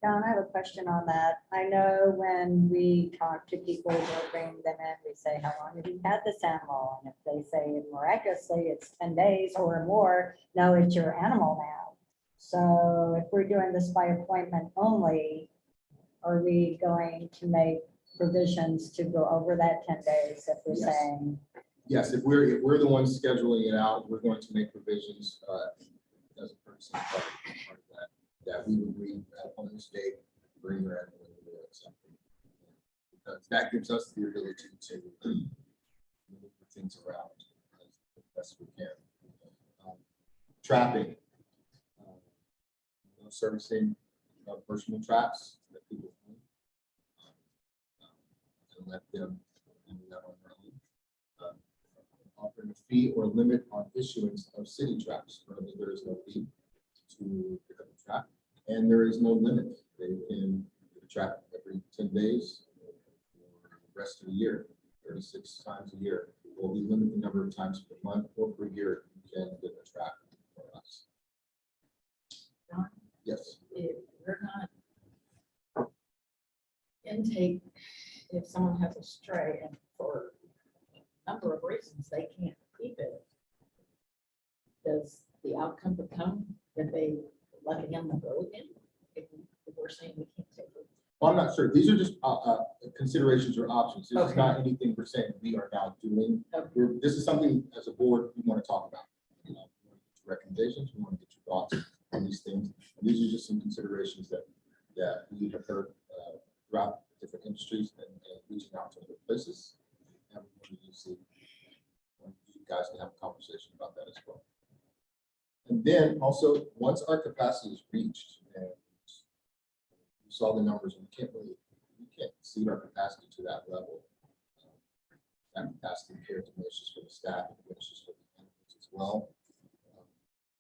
Don, I have a question on that. I know when we talk to people, we'll bring them in, we say, how long have you had this animal? And if they say miraculously it's 10 days or more, no, it's your animal now. So if we're doing this by appointment only, are we going to make provisions to go over that 10 days if we're Yes. saying? Yes, if we're the ones scheduling it out, we're going to make provisions as a person part of that we would read on this date, bring your animal in and do something. Because that gives us the ability to move things around as best we can. Trapping, no servicing of personal traps that people own, and let them do that on their own. Offering a fee or limit on issuance of city traps. Currently, there is no fee to pick up a trap, and there is no limit. They can get a trap every 10 days or the rest of the year, 36 times a year. Or we limit the number of times per month or per year you can get a trap for us. Don, Yes. if we're not intake, if someone has a stray and for a number of reasons they can't keep it, does the outcome become that they let the animal go again? If we're saying we can't take it. Well, I'm not sure. These are just considerations or options. This is Okay. not anything we're saying we are now doing. Okay. This is something as a board we want to talk about. You know, we want to get your recommendations. We want to get your thoughts on these things. And these are just some considerations that we have heard throughout different industries and reaching out to other places. And we want you to see, you guys can have a conversation about that as well. And then also, once our capacity is reached, and you saw the numbers, we can't exceed our capacity to that level. That capacity here diminishes for the staff, it diminishes for the animals as well.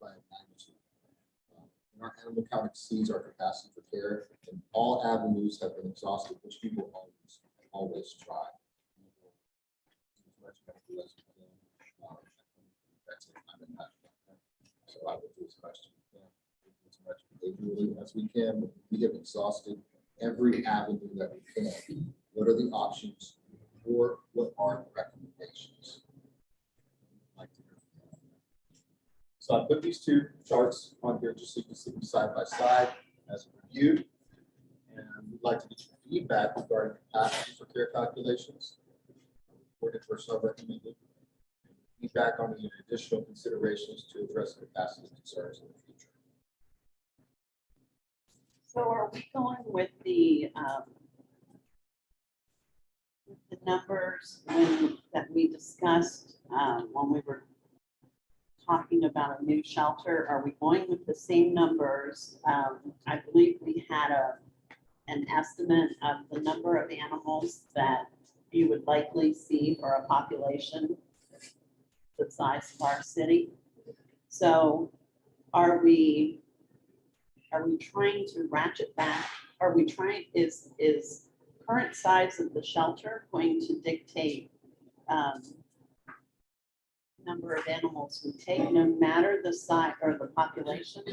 By a magnitude. When our animal count exceeds our capacity for care, and all avenues have been exhausted, which people always try. As much medical as we can. That's it. I'm in that. So I would do as much behaviorally as we can, but we have exhausted every avenue that we can. What are the options, or what are the recommendations? Like to hear from you. So I put these two charts on here just so you can see them side by side as a review. And we'd like to get your feedback regarding capacity for care calculations, reported versus recommended. Feedback on the additional considerations to address capacity concerns in the future. So are we going with the numbers that we discussed when we were talking about a new shelter? Are we going with the same numbers? I believe we had an estimate of the number of animals that you would likely see for a population the size of our city. So are we trying to ratchet back? Are we trying, is current size of the shelter going to dictate number of animals we take, no matter the size or the population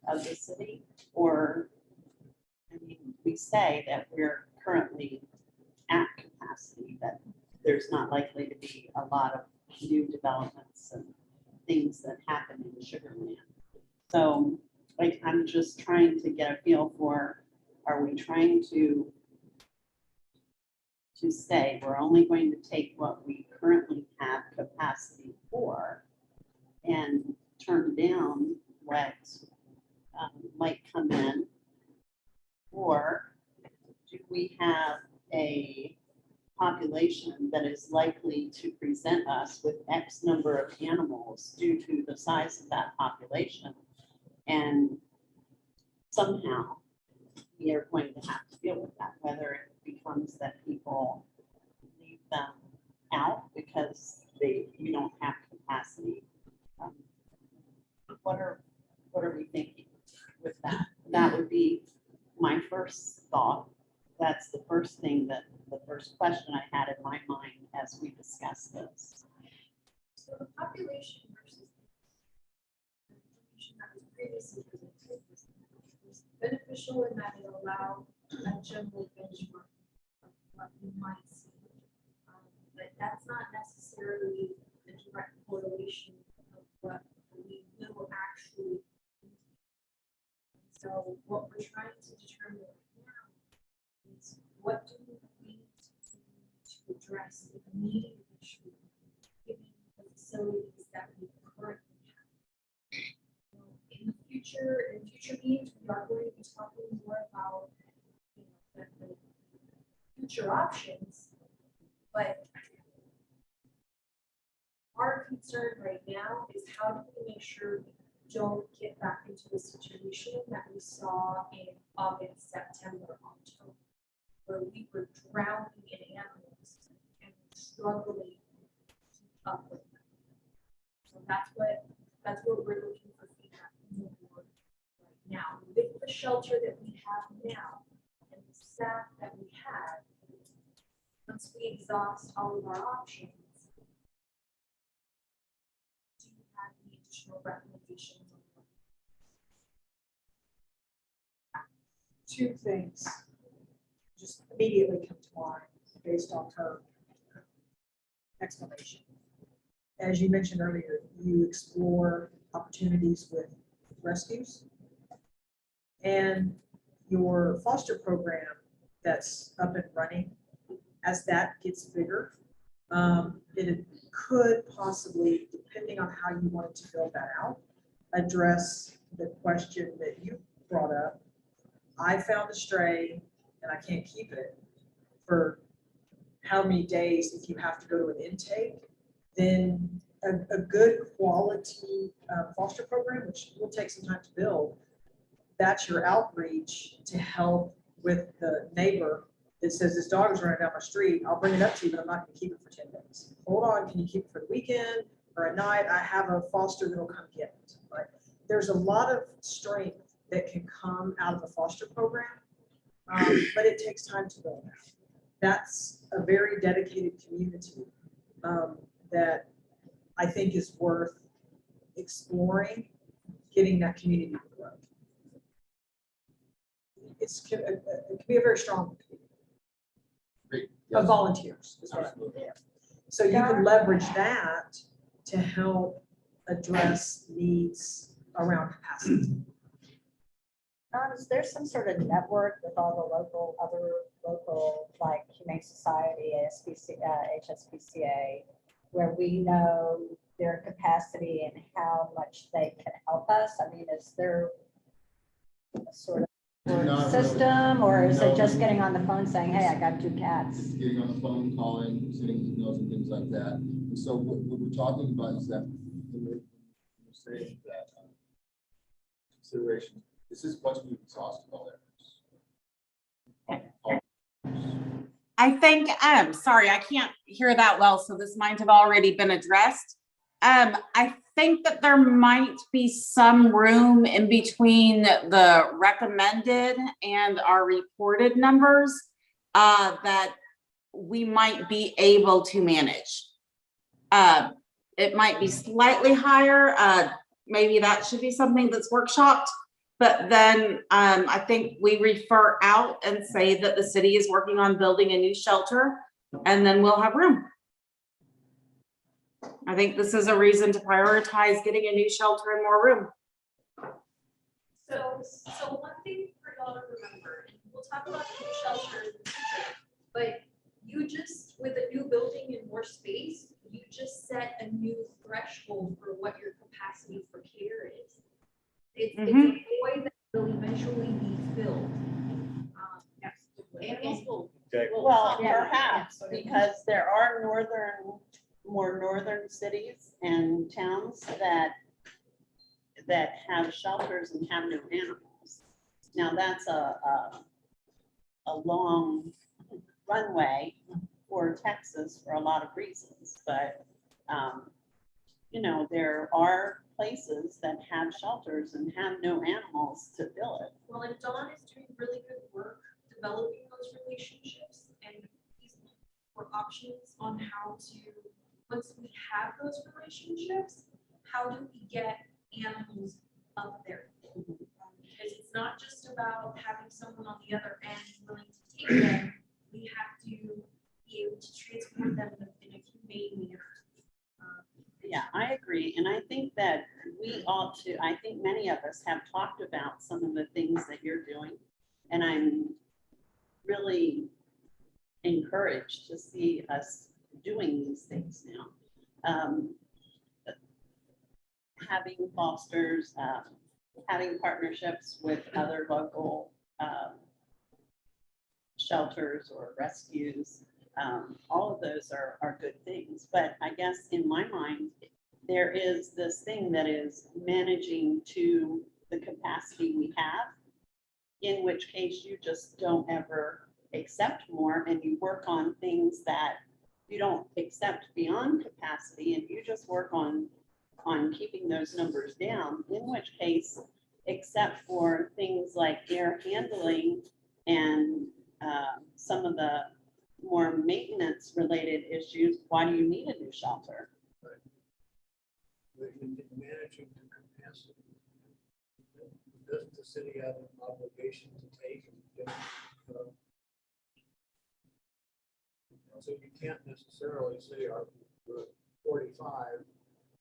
of the city? Or, I mean, we say that we're currently at capacity, that there's not likely to be a lot of new developments and things that happen in Sugar Land. So like, I'm just trying to get a feel for, are we trying to say we're only going to take what we currently have capacity for and turn down what might come in? Or do we have a population that is likely to present us with X number of animals due to the size of that population? And somehow we are going to have to deal with that, whether it becomes that people leave them out because you don't have capacity. What are we thinking with that? That would be my first thought. That's the first thing the first question I had in my mind as we discussed this. So the population versus the information that was previously presented was beneficial in that it allowed a general benchmark of what we might see. But that's not necessarily the direct correlation of what we will actually. So what we're trying to determine right now is what do we need to address the immediate issue given the facilities that we currently have. In future meetings, we are going to be talking more about the future options, but our concern right now is how do we make sure we don't get back into the situation that we saw in August, September, October, where we were drowning in animals and struggling to keep up with them. So that's what we're looking for feedback from the board right now. With the shelter that we have now and the staff that we have, once we exhaust all of our options, do you have any additional recommendations? Two things just immediately come to mind based on her explanation. As you mentioned earlier, you explore opportunities with rescues, and your foster program that's up and running, as that gets bigger, it could possibly, depending on how you wanted to build that out, address the question that you brought up. I found a stray and I can't keep it for how many days. If you have to go to an intake, then a good quality foster program, which will take some time to build, that's your outreach to help with the neighbor that says this dog is running down my street. I'll bring it up to you, but I'm not going to keep it for 10 days. Hold on, can you keep it for the weekend or at night? I have a foster that'll come get it. Right? There's a lot of strength that can come out of the foster program, but it takes time to build that. That's a very dedicated community that I think is worth exploring, getting that community to grow. It can be a very strong community Great. of Yes, volunteers. Is what I mean. absolutely. So you can leverage that to help address needs around capacity. Don, is there some sort of network with all the other local, like Humane Society, HSPCA, where we know their capacity and how much they can help us? I mean, is there a sort of Not system, or is No. it just getting on the phone saying, hey, I got 2 cats? It's getting on the phone, calling, sending emails and things like that. And so what we're talking about is that we're saying that consideration, this is once we've exhausted all efforts. I think, sorry, I can't hear that well, so this might have already been addressed. I think that there might be some room in between the recommended and our reported numbers that we might be able to manage. It might be slightly higher. Maybe that should be something that's workshopped. But then I think we refer out and say that the city is working on building a new shelter, and then we'll have room. I think this is a reason to prioritize getting a new shelter and more room. So one thing for y'all to remember, and we'll talk about new shelters in the future, but you just, with a new building and more space, you just set a new threshold for what your capacity for care is. It's a void that will eventually be filled. Yes. And Animals will. Okay. Well, Yeah. perhaps, because there are more northern cities and towns that have shelters and have no animals. Now, that's a long runway for Texas for a lot of reasons, but, you know, there are places that have shelters and have no animals to fill it. well, and Dawn is doing really good work developing those relationships and for options on how to, once we have those relationships, how do we get animals up there? Because it's not just about having someone on the other end willing to take them. We have to be able to transport them in a humane manner. Yeah, I agree. And I think that we ought to, I think many of us have talked about some of the things that you're doing. And I'm really encouraged to see us doing these things now. Having fosters, having partnerships with other local shelters or rescues. All of those are good things, but I guess in my mind, there is this thing that is managing to the capacity we have, in which case you just don't ever accept more and you work on things that you don't accept beyond capacity and you just work on keeping those numbers down, in which case, except for things like air handling and some of the more maintenance related issues, why do you need a new shelter? Managing the capacity. Doesn't the city have an obligation to take? So you can't necessarily say, we're 45,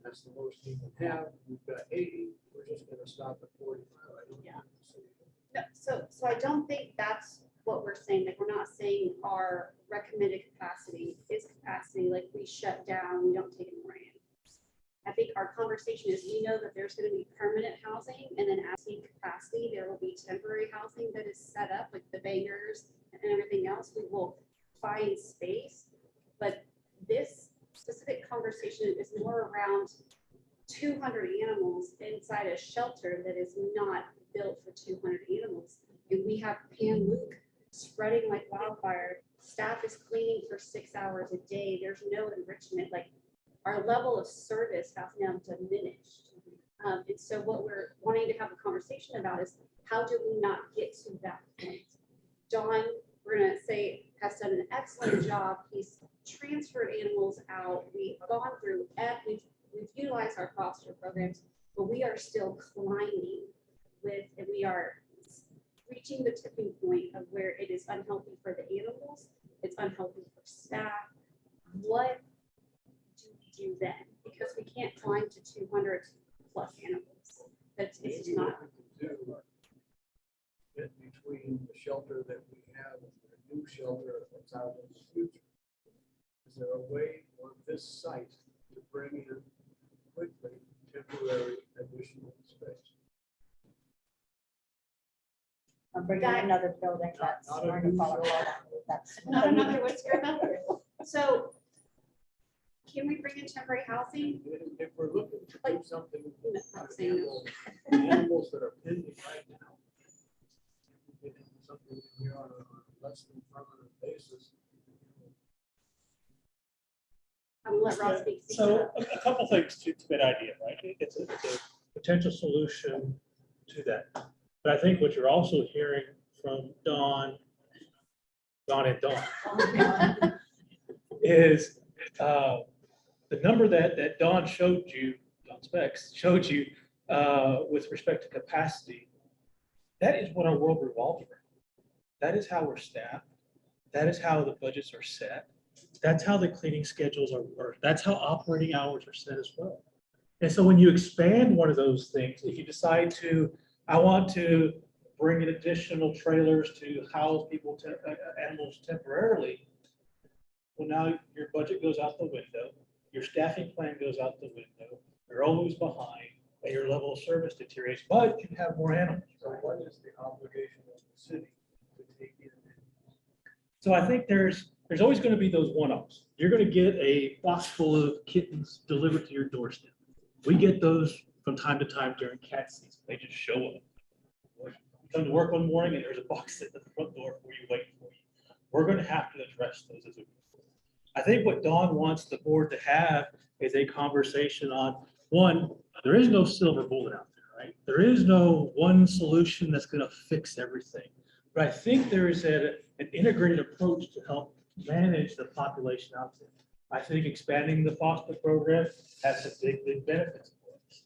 that's the most you can have, we've got 80, we're just gonna stop at 45. I don't think the city can. No, so I don't think that's what we're saying, like, we're not saying our recommended capacity is capacity, like we shut down, we don't take any more animals. I think our conversation is, we know that there's gonna be permanent housing, and then as the capacity, there will be temporary housing that is set up, like the bangers and everything else, we will find space. But this specific conversation is more around 200 animals inside a shelter that is not built for 200 animals. And we have Pan Luke spreading like wildfire. Staff is cleaning for 6 hours a day. There's no enrichment. Like, our level of service has now diminished. And so what we're wanting to have a conversation about is, how do we not get to that point? Dawn, we're gonna say, has done an excellent job. He's transferred animals out. We've gone through, we've utilized our foster programs, but we are still climbing with, and we are reaching the tipping point of where it is unhealthy for the animals, it's unhealthy for staff. What do we do then? Because we can't climb to 200 plus animals. That's it's not. In between the shelter that we have and the new shelter that's out in the future. Is there a way on this site to bring in quickly temporary additional space? I'm bringing another building that's Not a going to new fall shelter. apart. That's. Not another what's going on. So can we bring in temporary housing? If we're looking to do something No, with I'm saying no. animals that are pending right now. if we get into Something we are on a less than permanent basis. I'm gonna let Ross speak. So a couple things to that idea, right? It's a potential solution to that. But I think what you're also hearing from Dawn and Dawn is the number that Dawn showed you, Dawn Specs showed you with respect to capacity. That is what our world revolves around. That is how we're staffed. That is how the budgets are set. that's how the cleaning schedules are, that's how operating hours are set as well. And so when you expand one of those things, if you decide to, I want to bring in additional trailers to house people, animals temporarily, well, now your budget goes out the window, your staffing plan goes out the window, you're always behind, and your level of service deteriorates, but you have more animals. So what is the obligation of the city to take in? So I think there's always going to be those one-offs. You're going to get a box full of kittens delivered to your doorstep. We get those from time to time during cat season. They just show up. You come to work one morning and there's a box at the front door for you, waiting for you. We're going to have to address those as we move forward. I think what Dawn wants the board to have is a conversation on, one, there is no silver bullet out there, right? There is no one solution that's going to fix everything. But I think there is an integrated approach to help manage the population out there. I think expanding the foster program has some big benefits for us.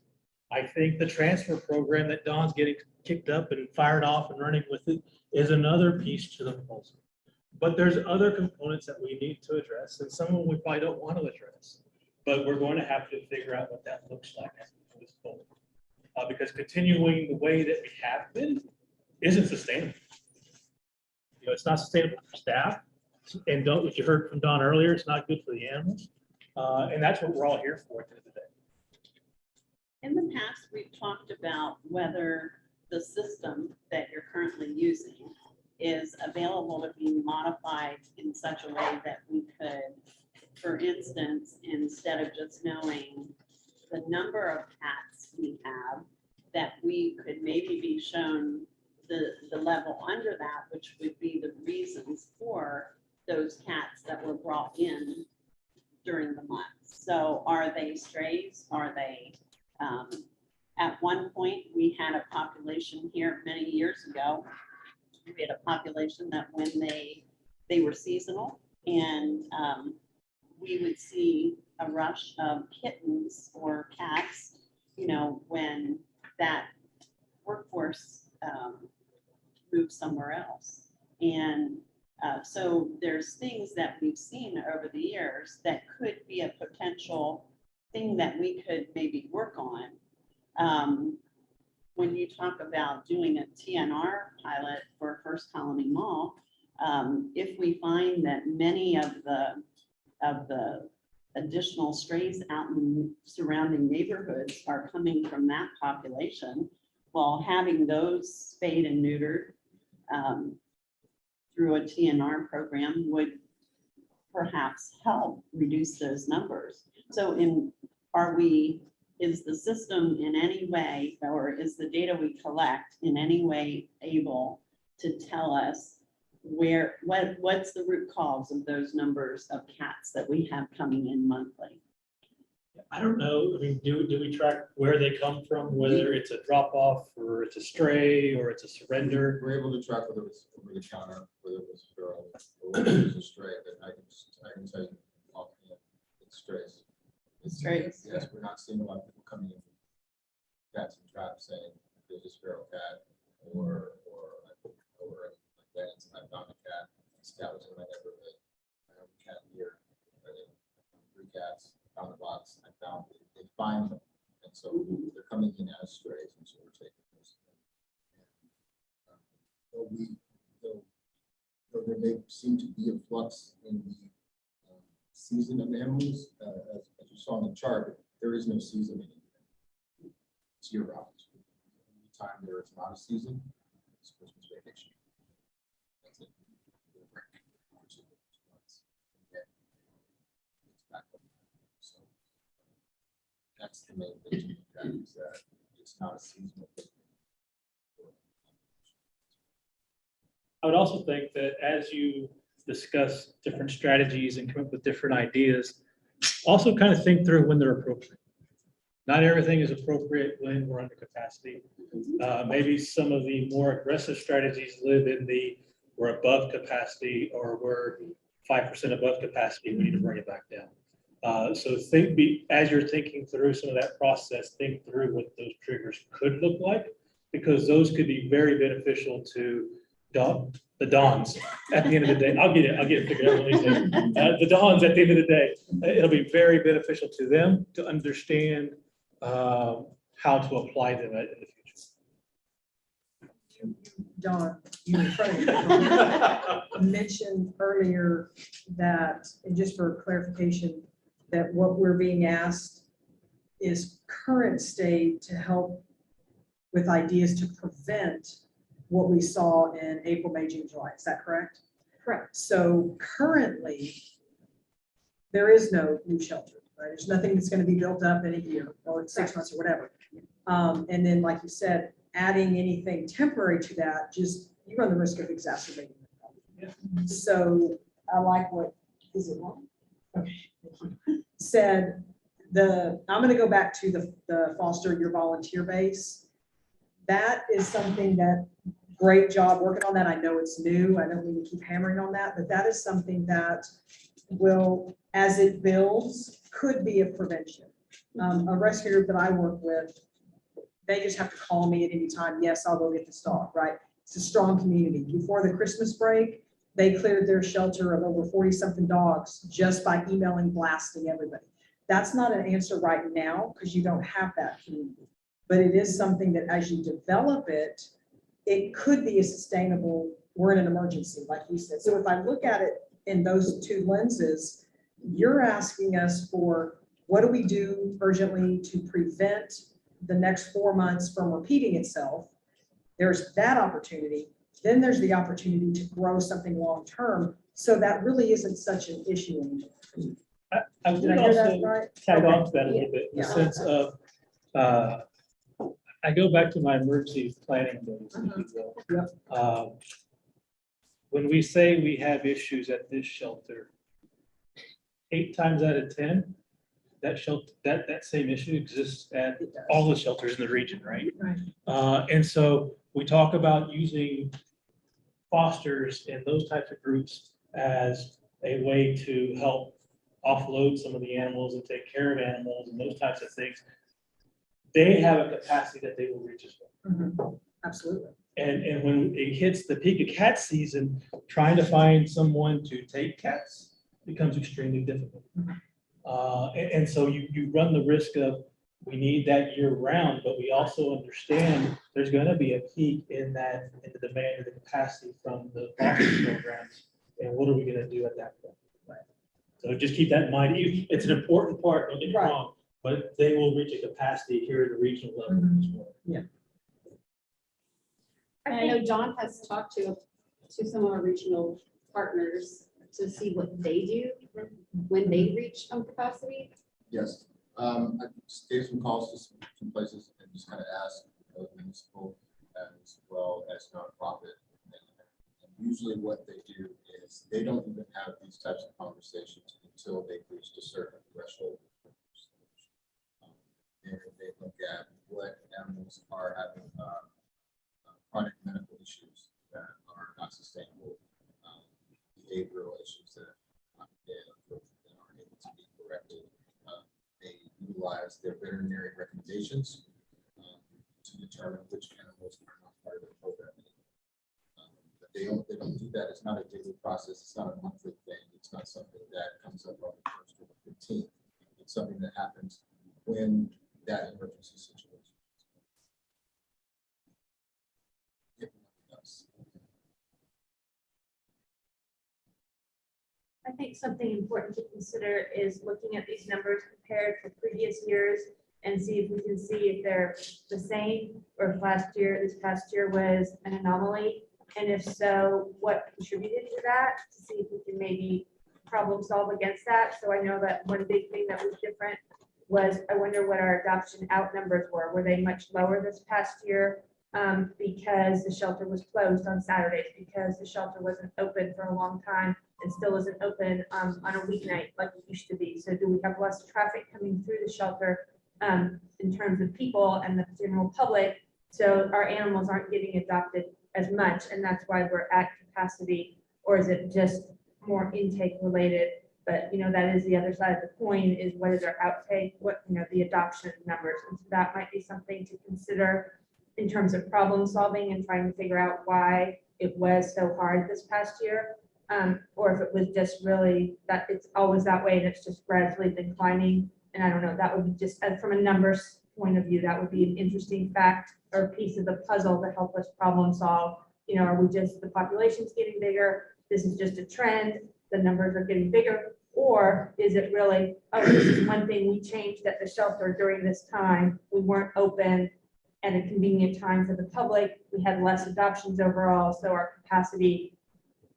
I think the transfer program that Dawn's getting kicked up and fired off and running with it is another piece to the puzzle. But there's other components that we need to address, and some of them we probably don't want to address. But we're going to have to figure out what that looks like as we move forward. Because continuing the way that we have been isn't sustainable. You know, it's not sustainable for staff, and don't, what you heard from Don earlier, it's not good for the animals. And that's what we're all here for today. In the past, we've talked about whether the system that you're currently using is available to be modified in such a way that we could, for instance, instead of just knowing the number of cats we have, that we could maybe be shown the level under that, which would be the reasons for those cats that were brought in during the month. So are they strays? Are they, at one point, we had a population here many years ago. We had a population that when they were seasonal, and we would see a rush of kittens or cats, you know, when that workforce moved somewhere else. And so there's things that we've seen over the years that could be a potential thing that we could maybe work on. When you talk about doing a Tnr pilot for First Colony Mall, if we find that many of the additional strays out in surrounding neighborhoods are coming from that population, while having those spayed and neutered through a TNR program would perhaps help reduce those numbers. So is the system in any way, or is the data we collect in any way able to tell us what's the root cause of those numbers of cats that we have coming in monthly? I don't know. I mean, do we track where they come from, whether it's a drop off or it's a stray or it's a surrender? We're able to track whether it was over the counter, whether it was feral, or whether it was a stray, but I can tell you, it's strays. Strays. Yes, we're not seeing a lot of people coming in with cats and traps saying there's a feral cat or I found a cat. This cat was in my neighborhood. I have a cat here. I had 3 cats. Found a box. I found it. They find them, and so they're coming in as strays, and so we're taking those. Though there may seem to be a flux in the season of animals, as you saw in the chart, there is no season anymore. It's year round. Any time there is not a season, it's Christmas vacation. That's it. So that's the main thing to look at, is that it's not a seasonal thing. I would also think that as you discuss different strategies and come up with different ideas, also kind of think through when they're appropriate. Not everything is appropriate when we're under capacity. Maybe some of the more aggressive strategies live in we're above capacity, or we're 5% above capacity, we need to bring it back down. So as you're thinking through some of that process, think through what those triggers could look like, because those could be very beneficial to the dons at the end of the day. I'll get it figured out one of these days. The dons at the end of the day, it'll be very beneficial to them to understand how to apply them in the future. Don, you in front of you mentioned earlier that, and just for clarification, that what we're being asked is current state to help with ideas to prevent what we saw in April, May, June, July. Is that correct? Correct. So currently, there is no new shelter, right? There's nothing that's going to be built up in a year or in 6 months or whatever. And then, like you said, adding anything temporary to that, just, you run the risk of exacerbating the problem. So I like what, is it wrong? Okay, thank you. Said I'm gonna go back to the foster your volunteer base. That is something that, great job working on that. I know it's new. I don't mean to keep hammering on that, but that is something that will, as it builds, could be a prevention. A rescue group that I work with, they just have to call me at any time. Yes, I'll go get this dog, right? It's a strong community. Before the Christmas break, they cleared their shelter of over 40-something dogs just by emailing, blasting everybody. That's not an answer right now because you don't have that community. But it is something that as you develop it, it could be a sustainable, we're in an emergency, like you said. So if I look at it in those two lenses, you're asking us for what do we do urgently to prevent the next 4 months from repeating itself? There's that opportunity. Then there's the opportunity to grow something long-term. So that really isn't such an issue anymore. I Did would I hear that also right? tag Okay. on to that a little bit, in the Yeah. sense of, I go back to my emergency planning days, if you will. When we say we have issues at this shelter, 8 times out of 10, that shelter, that same issue exists at all the shelters in the region, right? Right. And so we talk about using fosters and those types of groups as a way to help offload some of the animals and take care of animals and those types of things. They have a capacity that they will reach as well. Mhm. Absolutely. And when it hits the peak of cat season, trying to find someone to take cats becomes extremely difficult. And so you run the risk of, we need that year round, but we also understand there's gonna be a peak in the demand and the capacity from the foster programs. And what are we gonna do at that point? So just keep that in mind. It's an important part, don't get me Right. wrong, but they will reach a capacity here at the regional level as well. And I know John has talked to some of our regional partners to see what they do when they reach capacity. Yes, I just gave some calls to some places and just kind of asked both municipal as well as nonprofit. And usually what they do is they don't even have these types of conversations until they've reached a certain threshold. And they look at what animals are having chronic medical issues that are not sustainable, behavioral issues that aren't able to be corrected. They utilize their veterinary recommendations to determine which animals are not part of the program. But they don't do that. It's not a daily process. It's not a monthly thing. It's not something that comes up on the 1st or the 15th. It's something that happens when that emergency situation. I think something important to consider is looking at these numbers compared to previous years and see if we can see if they're the same or if this past year was an anomaly. And if so, what contributed to that, to see if we can maybe problem solve against that. So I know that one big thing that was different was, I wonder what our adoption out numbers were. Were they much lower this past year? Because the shelter was closed on Saturdays, because the shelter wasn't open for a long time and still isn't open on a weeknight like it used to be. So do we have less traffic coming through the shelter in terms of people and the general public? So our animals aren't getting adopted as much, and that's why we're at capacity, or is it just more intake related? But that is the other side of the coin, is what is our outtake, what the adoption numbers, and so that might be something to consider in terms of problem solving and trying to figure out why it was so hard this past year. Or if it was just really that it's always that way and it's just gradually declining. And I don't know, that would be just, from a numbers point of view, that would be an interesting fact or piece of the puzzle to help us problem solve. You know, are we just, the population's getting bigger? This is just a trend, the numbers are getting bigger? Or is it really, oh, this is one thing we changed at the shelter during this time. We weren't open at a convenient time for the public. We had less adoptions overall, so our capacity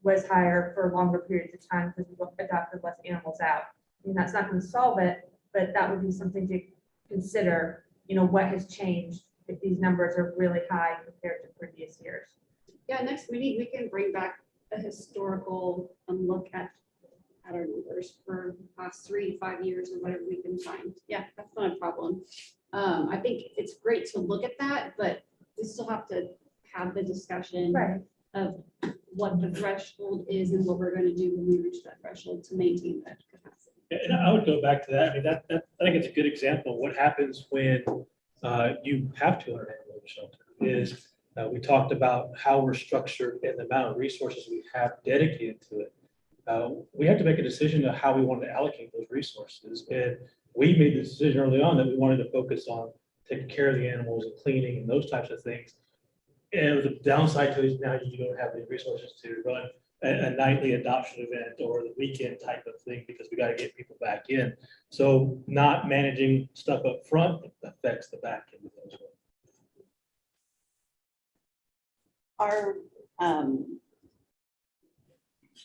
was higher for longer periods of time because we adopted less animals out. I mean, that's not going to solve it, but that would be something to consider, you know, what has changed if these numbers are really high compared to previous years. Yeah, next meeting, we can bring back a historical look at our numbers for the past 3 to 5 years or whatever we can find. Yeah, that's not a problem. I think it's great to look at that, but we still have to have the discussion of what the threshold is and what we're going to do when we reach that threshold to maintain that capacity. And I would go back to that. I mean, that I think it's a good example of what happens when you have 200 animals in a shelter. Is we talked about how we're structured and the amount of resources we have dedicated to it. We have to make a decision of how we want to allocate those resources. And we made the decision early on that we wanted to focus on taking care of the animals and cleaning and those types of things. And the downside to it is now you don't have the resources to run a nightly adoption event or the weekend type of thing because we got to get people back in. So not managing stuff up front affects the back end as well.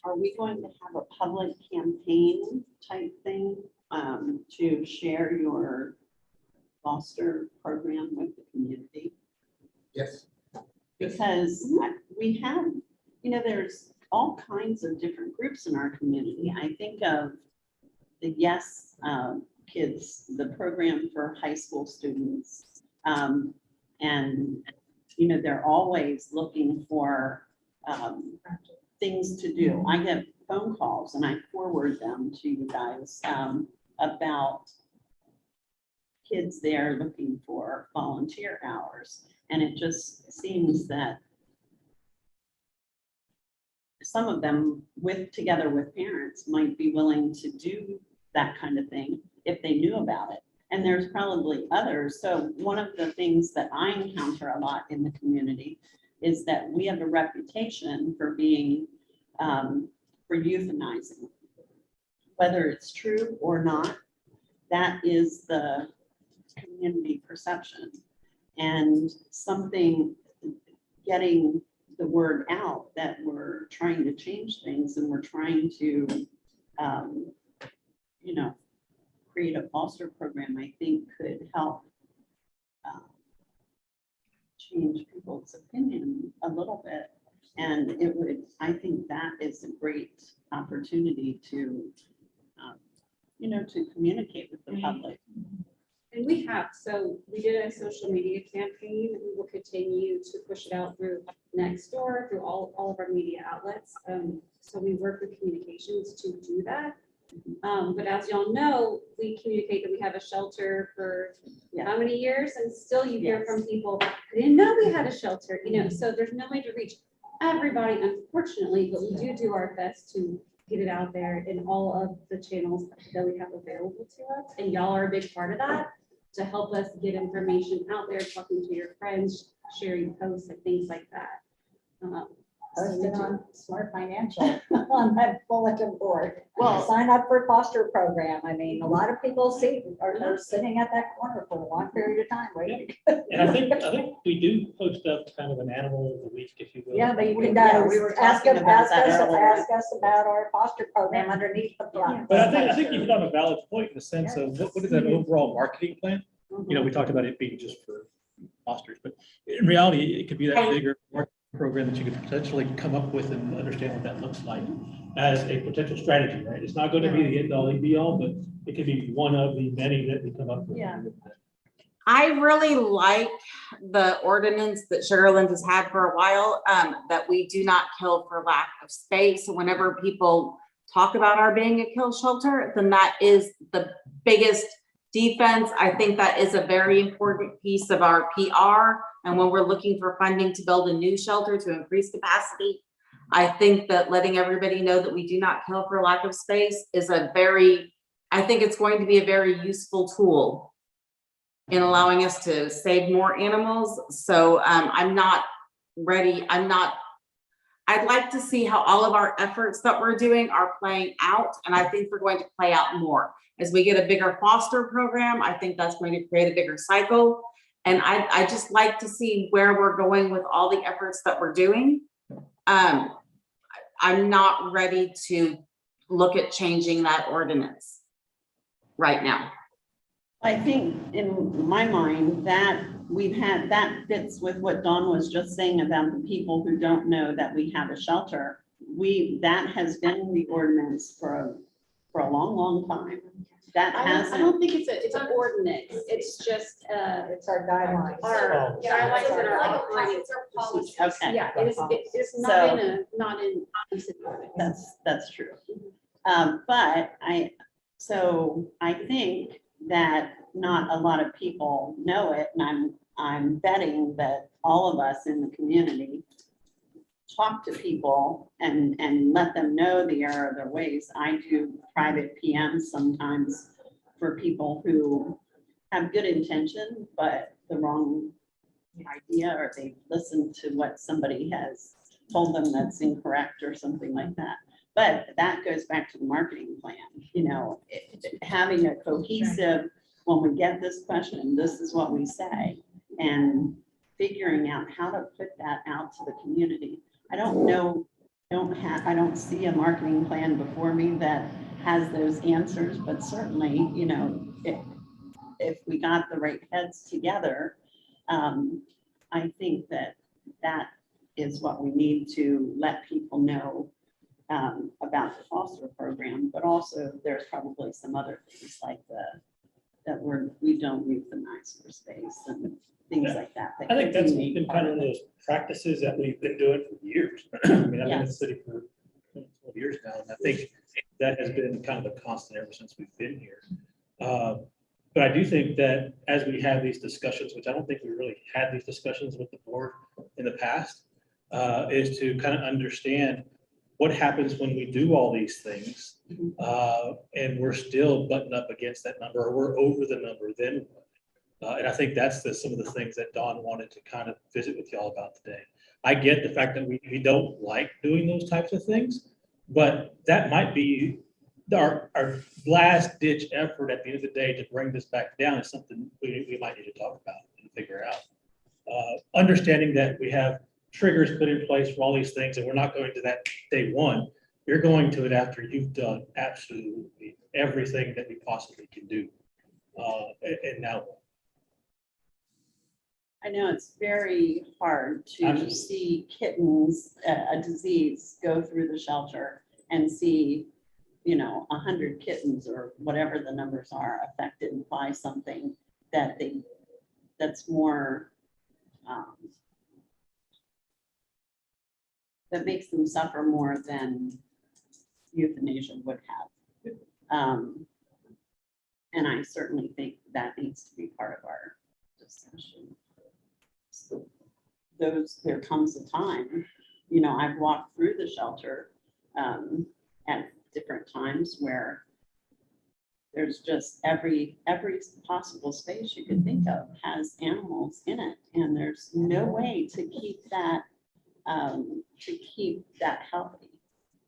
Are we going to have a public campaign type thing to share your foster program with the community? Yes. Because we have, you know, there's all kinds of different groups in our community. I think of the Yes Kids, the program for high school students. And, you know, they're always looking for things to do. I get phone calls and I forward them to you guys about kids there looking for volunteer hours. And it just seems that some of them together with parents might be willing to do that kind of thing if they knew about it. And there's probably others. So one of the things that I encounter a lot in the community is that we have a reputation for being, for euthanizing. Whether it's true or not, that is the community perception. And something getting the word out that we're trying to change things and we're trying to, you know, create a foster program, I think could help change people's opinion a little bit. And it would, I think that is a great opportunity to, you know, to communicate with the public. And we have, so we did a social media campaign. We will continue to push it out through Nextdoor, through all of our media outlets. So we work with communications to do that. But as y'all know, we communicate that we have a shelter for how many years, and still you hear from people, I didn't know we had a shelter, you know, so there's no way to reach everybody, unfortunately, but we do our best to get it out there in all of the channels that we have available to us. And y'all are a big part of that to help us get information out there, talking to your friends, sharing posts and things like that. Posted on Smart Financial on that bulletin board. Well, Sign up for foster program. I mean, a lot of people are sitting at that corner for a long period of time waiting. And I think we do post up kind of an animal of the week, if you will. Yeah, but you can we were ask talking about us that earlier. about our foster program underneath the block. But I think you hit on a valid point in the sense of what is that overall marketing plan? You know, we talked about it being just for fosters, but in reality, it could be that bigger marketing program that you could potentially come up with and understand what that looks like as a potential strategy, right? It's not going to be the end all be all, but it could be one of the many that we come up with. Yeah. I really like the ordinance that Sherilyn has had for a while, that we do not kill for lack of space. So whenever people talk about our being a kill shelter, then that is the biggest defense. I think that is a very important piece of our PR. And when we're looking for funding to build a new shelter to increase capacity, I think that letting everybody know that we do not kill for lack of space is I think it's going to be a very useful tool in allowing us to save more animals. So I'm not ready. I'd like to see how all of our efforts that we're doing are playing out. And I think they're going to play out more. As we get a bigger foster program, I think that's going to create a bigger cycle. And I just like to see where we're going with all the efforts that we're doing. I'm not ready to look at changing that ordinance right now. I think in my mind that that fits with what Dawn was just saying about the people who don't know that we have a shelter. That has been the ordinance for a long, long time. That I don't think it's an ordinance. It's just, It's our guidelines. our guidelines and our operating policy. Okay. Yeah, it's So- not in. That's true. But I think that not a lot of people know it, and I'm betting that all of us in the community talk to people and let them know the error of their ways. I do private PMs sometimes for people who have good intention, but the wrong idea, or they listen to what somebody has told them that's incorrect or something like that. But that goes back to the marketing plan, having a cohesive, when we get this question, this is what we say, and figuring out how to put that out to the community. I don't see a marketing plan before me that has those answers, but certainly, if we got the right heads together, I think that is what we need to let people know about the foster program, but also there's probably some other things like that we don't euthanize for space and things like that. I think that's been kind of those practices that we've been doing for years. I mean, I've been in the city for 12 years now, and I think that has been kind of a constant ever since we've been here. But I do think that as we have these discussions, which I don't think we really had these discussions with the board in the past, is to kind of understand what happens when we do all these things and we're still buttoned up against that number, or we're over the number, then what? And I think that's some of the things that Dawn wanted to kind of visit with y'all about today. I get the fact that we don't like doing those types of things, but that might be our last ditch effort at the end of the day to bring this back down is something we might need to talk about and figure out. Understanding that we have triggers put in place for all these things, and we're not going to that day one. You're going to it after you've done absolutely everything that we possibly can do. And now what? I know it's very hard to Absolutely. see kittens, a disease, go through the shelter and see, 100 kittens or whatever the numbers are affected by something that's more, that makes them suffer more than euthanasia would have. And I certainly think that needs to be part of our discussion. So there comes a time, I've walked through the shelter at different times where there's just every possible space you could think of has animals in it, and there's no way to keep that healthy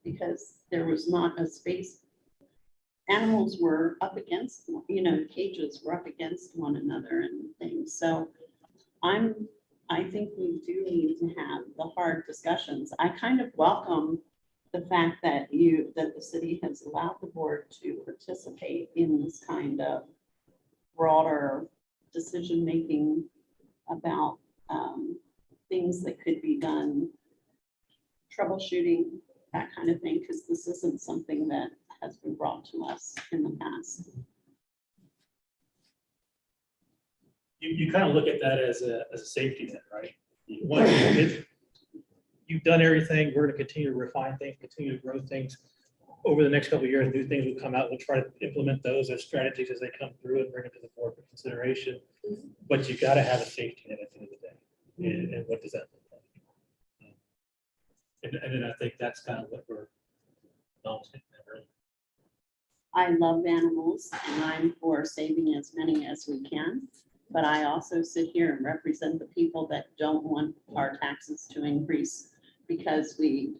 because there was not a space. Animals were up against, cages were up against one another and things. So I think we do need to have the hard discussions. I kind of welcome the fact that the city has allowed the board to participate in this kind of broader decision-making about things that could be done, troubleshooting, that kind of thing, because this isn't something that has been brought to us in the past. You kind of look at that as a safety net, right? You've done everything. We're going to continue to refine things, continue to grow things. over the next couple of years, new things will come out. We'll try to implement those as strategies as they come through and bring it to the board for consideration. But you got to have a safety net at the end of the day. And what does that look like? And then I think that's kind of what we're almost getting at earlier. I love animals and I'm for saving as many as we can. But I also sit here and represent the people that don't want our taxes to increase because we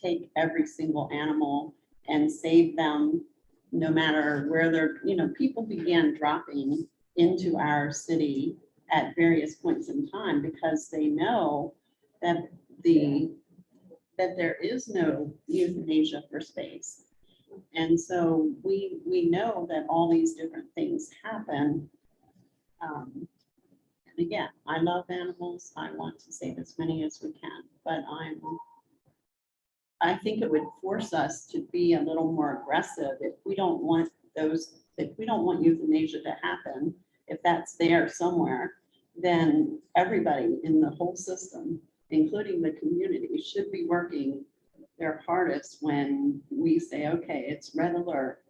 take every single animal and save them no matter where they're, people began dropping into our city at various points in time because they know that that there is no euthanasia for space. And so we know that all these different things happen. And again, I love animals. I want to save as many as we can, but I think it would force us to be a little more aggressive if we don't want euthanasia to happen. If that's there somewhere, then everybody in the whole system, including the community, should be working their hardest when we say, okay, it's red alert.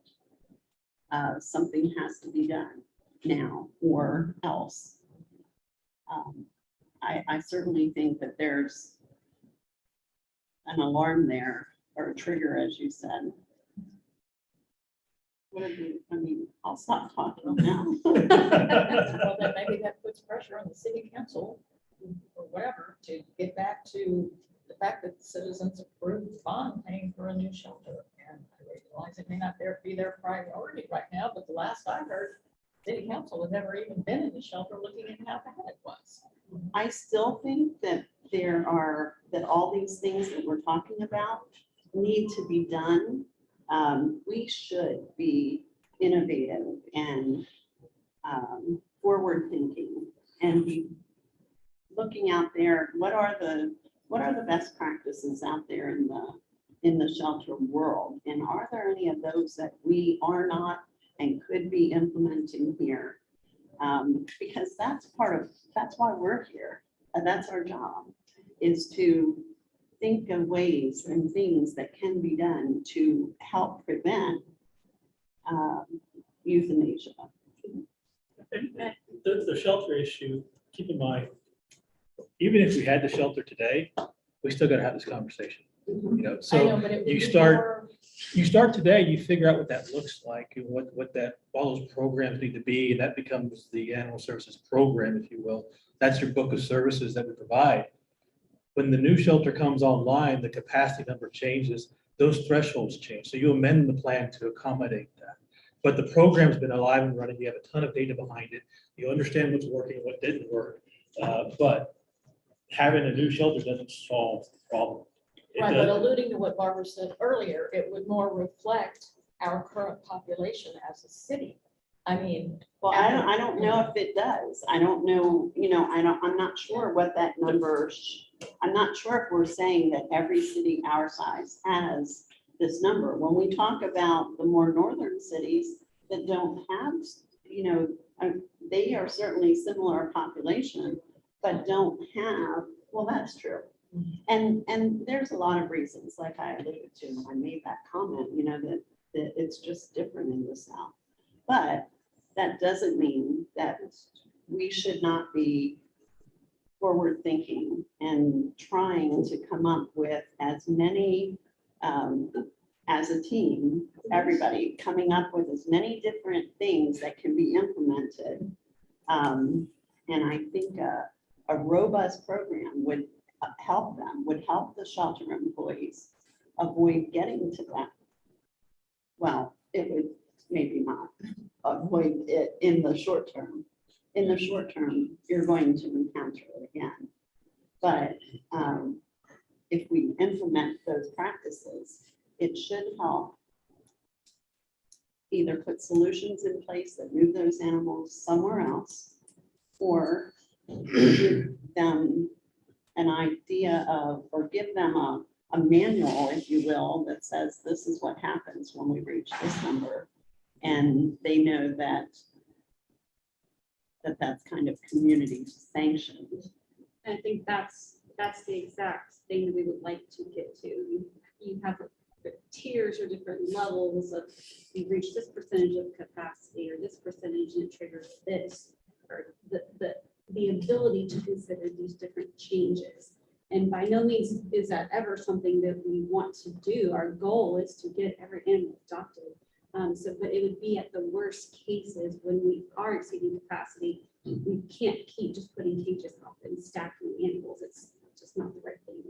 Something has to be done now or else. I certainly think that there's an alarm there or a trigger, as you said. I'll stop talking now. Well, then maybe that puts pressure on the city council or whatever to get back to the fact that the citizens approved the bond paying for a new shelter. And I realize it may not be their priority right now, but the last I heard, city council had never even been in the shelter looking at how bad it was. I still think that that all these things that we're talking about need to be done. We should be innovative and forward thinking and be looking out there. What are the best practices out there in the shelter world? And are there any of those that we are not and could be implementing here? Because that's why we're here. And that's our job, is to think of ways and things that can be done to help prevent euthanasia. The shelter issue, keep in mind, even if we had the shelter today, we still got to have this conversation. So you start today, you figure out what that looks like and what all those programs need to be, and that becomes the animal services program, if you will. That's your book of services that we provide. When the new shelter comes online, the capacity number changes, those thresholds change. So you amend the plan to accommodate that. But the program's been alive and running. You have a ton of data behind it. You understand what's working, what didn't work. But having a new shelter doesn't solve the problem. Right, but alluding to what Barbara said earlier, it would more reflect our current population as a city. I mean, well, I don't know if it does. I don't know, I'm not sure what that number, I'm not sure if we're saying that every city our size has this number. When we talk about the more northern cities that don't have, they are certainly similar population, but don't have, well, that's true. And there's a lot of reasons, like I alluded to when I made that comment, that it's just different in the South. But that doesn't mean that we should not be forward thinking and trying to come up with as many, as a team, everybody coming up with as many different things that can be implemented. And I think a robust program would help the shelter employees avoid getting to that. Well, it would maybe not avoid it in the short term. In the short term, you're going to encounter it again. But if we implement those practices, it should help either put solutions in place that move those animals somewhere else, or give them an idea of, or give them a manual, if you will, that says this is what happens when we reach this number. And they know that's kind of community sanctioned. And I think that's the exact thing that we would like to get to. You have tiers or different levels of, you reach this percentage of capacity or this percentage and it triggers this, or the ability to consider these different changes. And by no means is that ever something that we want to do. Our goal is to get every animal adopted. But it would be at the worst cases when we are exceeding capacity, we can't keep just putting cages up and stacking animals. It's just not the right thing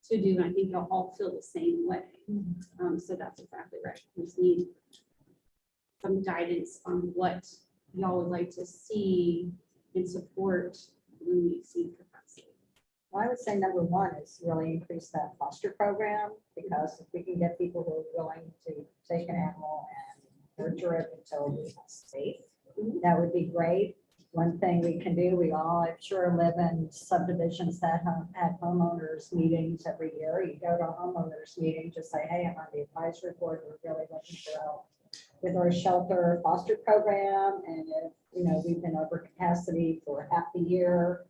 to do. And I think you'll all feel the same way. So that's exactly right. We just need some guidance on what y'all would like to see and support when we exceed capacity. Well, I would say number one is really increase that foster program, because if we can get people who are willing to take an animal and nurture it until it's safe, that would be great. One thing we can do, we all, I'm sure, live in subdivisions that have homeowners meetings every year. You go to a homeowners meeting, just say, hey, I'm on the advisory board, we're really looking for help with our shelter foster program, and if, you know, we've been over capacity for half the year.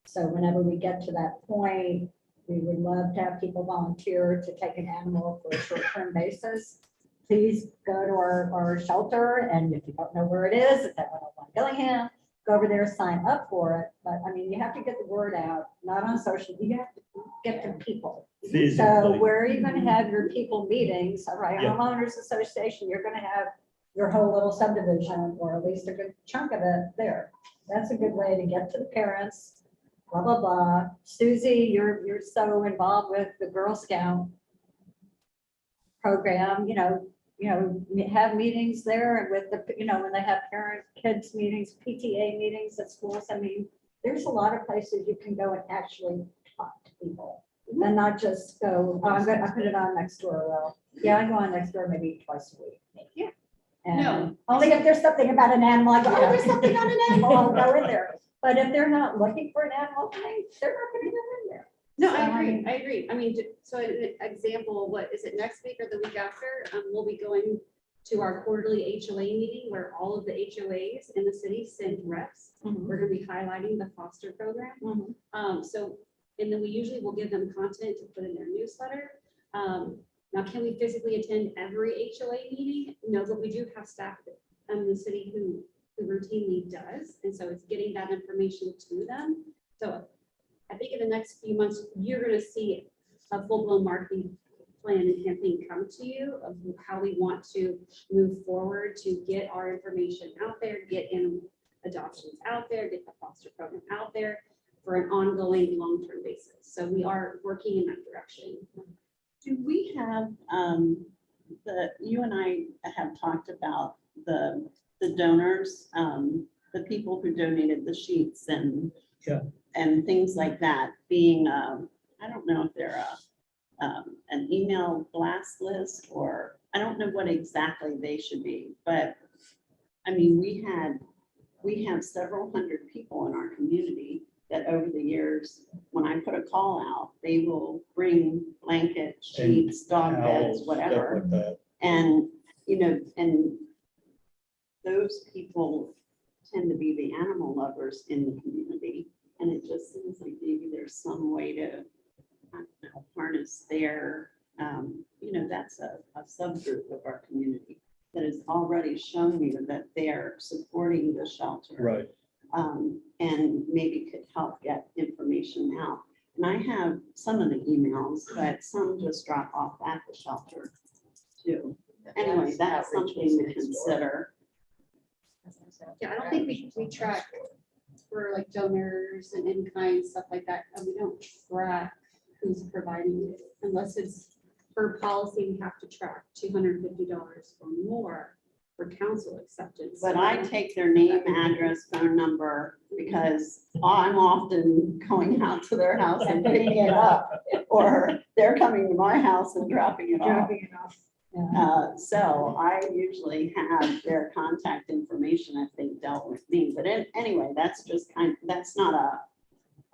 So whenever we get to that point, we would love to have people volunteer to take an animal for a short-term basis. Please go to our shelter, and if you don't know where it is, it's at 101 Gillingham, go over there, sign up for it. But I mean, you have to get the word out, not on social, you have to get to people. So Physically. where are you going to have your people meetings? All right, Yeah. homeowners association, you're going to have your whole little subdivision, or at least a good chunk of it there. That's a good way to get to the parents, blah, blah, blah. Susie, you're so involved with the Girl Scout program, have meetings there, and with the, when they have parent kids meetings, PTA meetings at schools. I mean, there's a lot of places you can go and actually talk to people and not just go, oh, I put it on next door. Well, yeah, I go on next door maybe twice a week. Yeah. And No. only if there's something about an animal, I go, oh, Yeah. there's something on an animal, I'll go in there. But if they're not looking for an animal thing, they're not gonna go in there. No, So, I agree. I mean, so an example, what is it, next week or the week after? We'll be going to our quarterly HOA meeting where all of the HOAs in the city send reps. Mhm. We're gonna be highlighting the foster program. Mhm. And then we usually will give them content to put in their newsletter. Now, can we physically attend every HOA meeting? No, but we do have staff in the city who routinely does. And so it's getting that information to them. So I think in the next few months, you're going to see a full-blown marketing plan and campaign come to you of how we want to move forward to get our information out there, get animal adoptions out there, get the foster program out there for an ongoing long-term basis. So we are working in that direction. Do we have, you and I have talked about the donors, the people who donated the sheets and Yeah. and things like that being, I don't know if they're an email blast list, or I don't know what exactly they should be, but I mean, we have several hundred people in our community that over the years, when I put a call out, they will bring blankets, sheets, dog beds, Owls, whatever. stuff like that. And, and those people tend to be the animal lovers in the community. And it just seems like maybe there's some way to, I don't know, harness their, that's a subgroup of our community that has already shown you that they're supporting the shelter. Right. And maybe could help get information out. And I have some of the emails, but some just drop off at the shelter too. Anyway, that's something to consider. Yeah, I don't think we track for like donors and in-kind stuff like that. And we don't track who's providing it unless it's per policy. We have to track $250 or more for council acceptance. But I take their name, address, phone number, because I'm often going out to their house and picking it up, or they're coming to my house and dropping it off. Dropping it off. Yeah. So I usually have their contact information if they dealt with me. But anyway, that's just that's not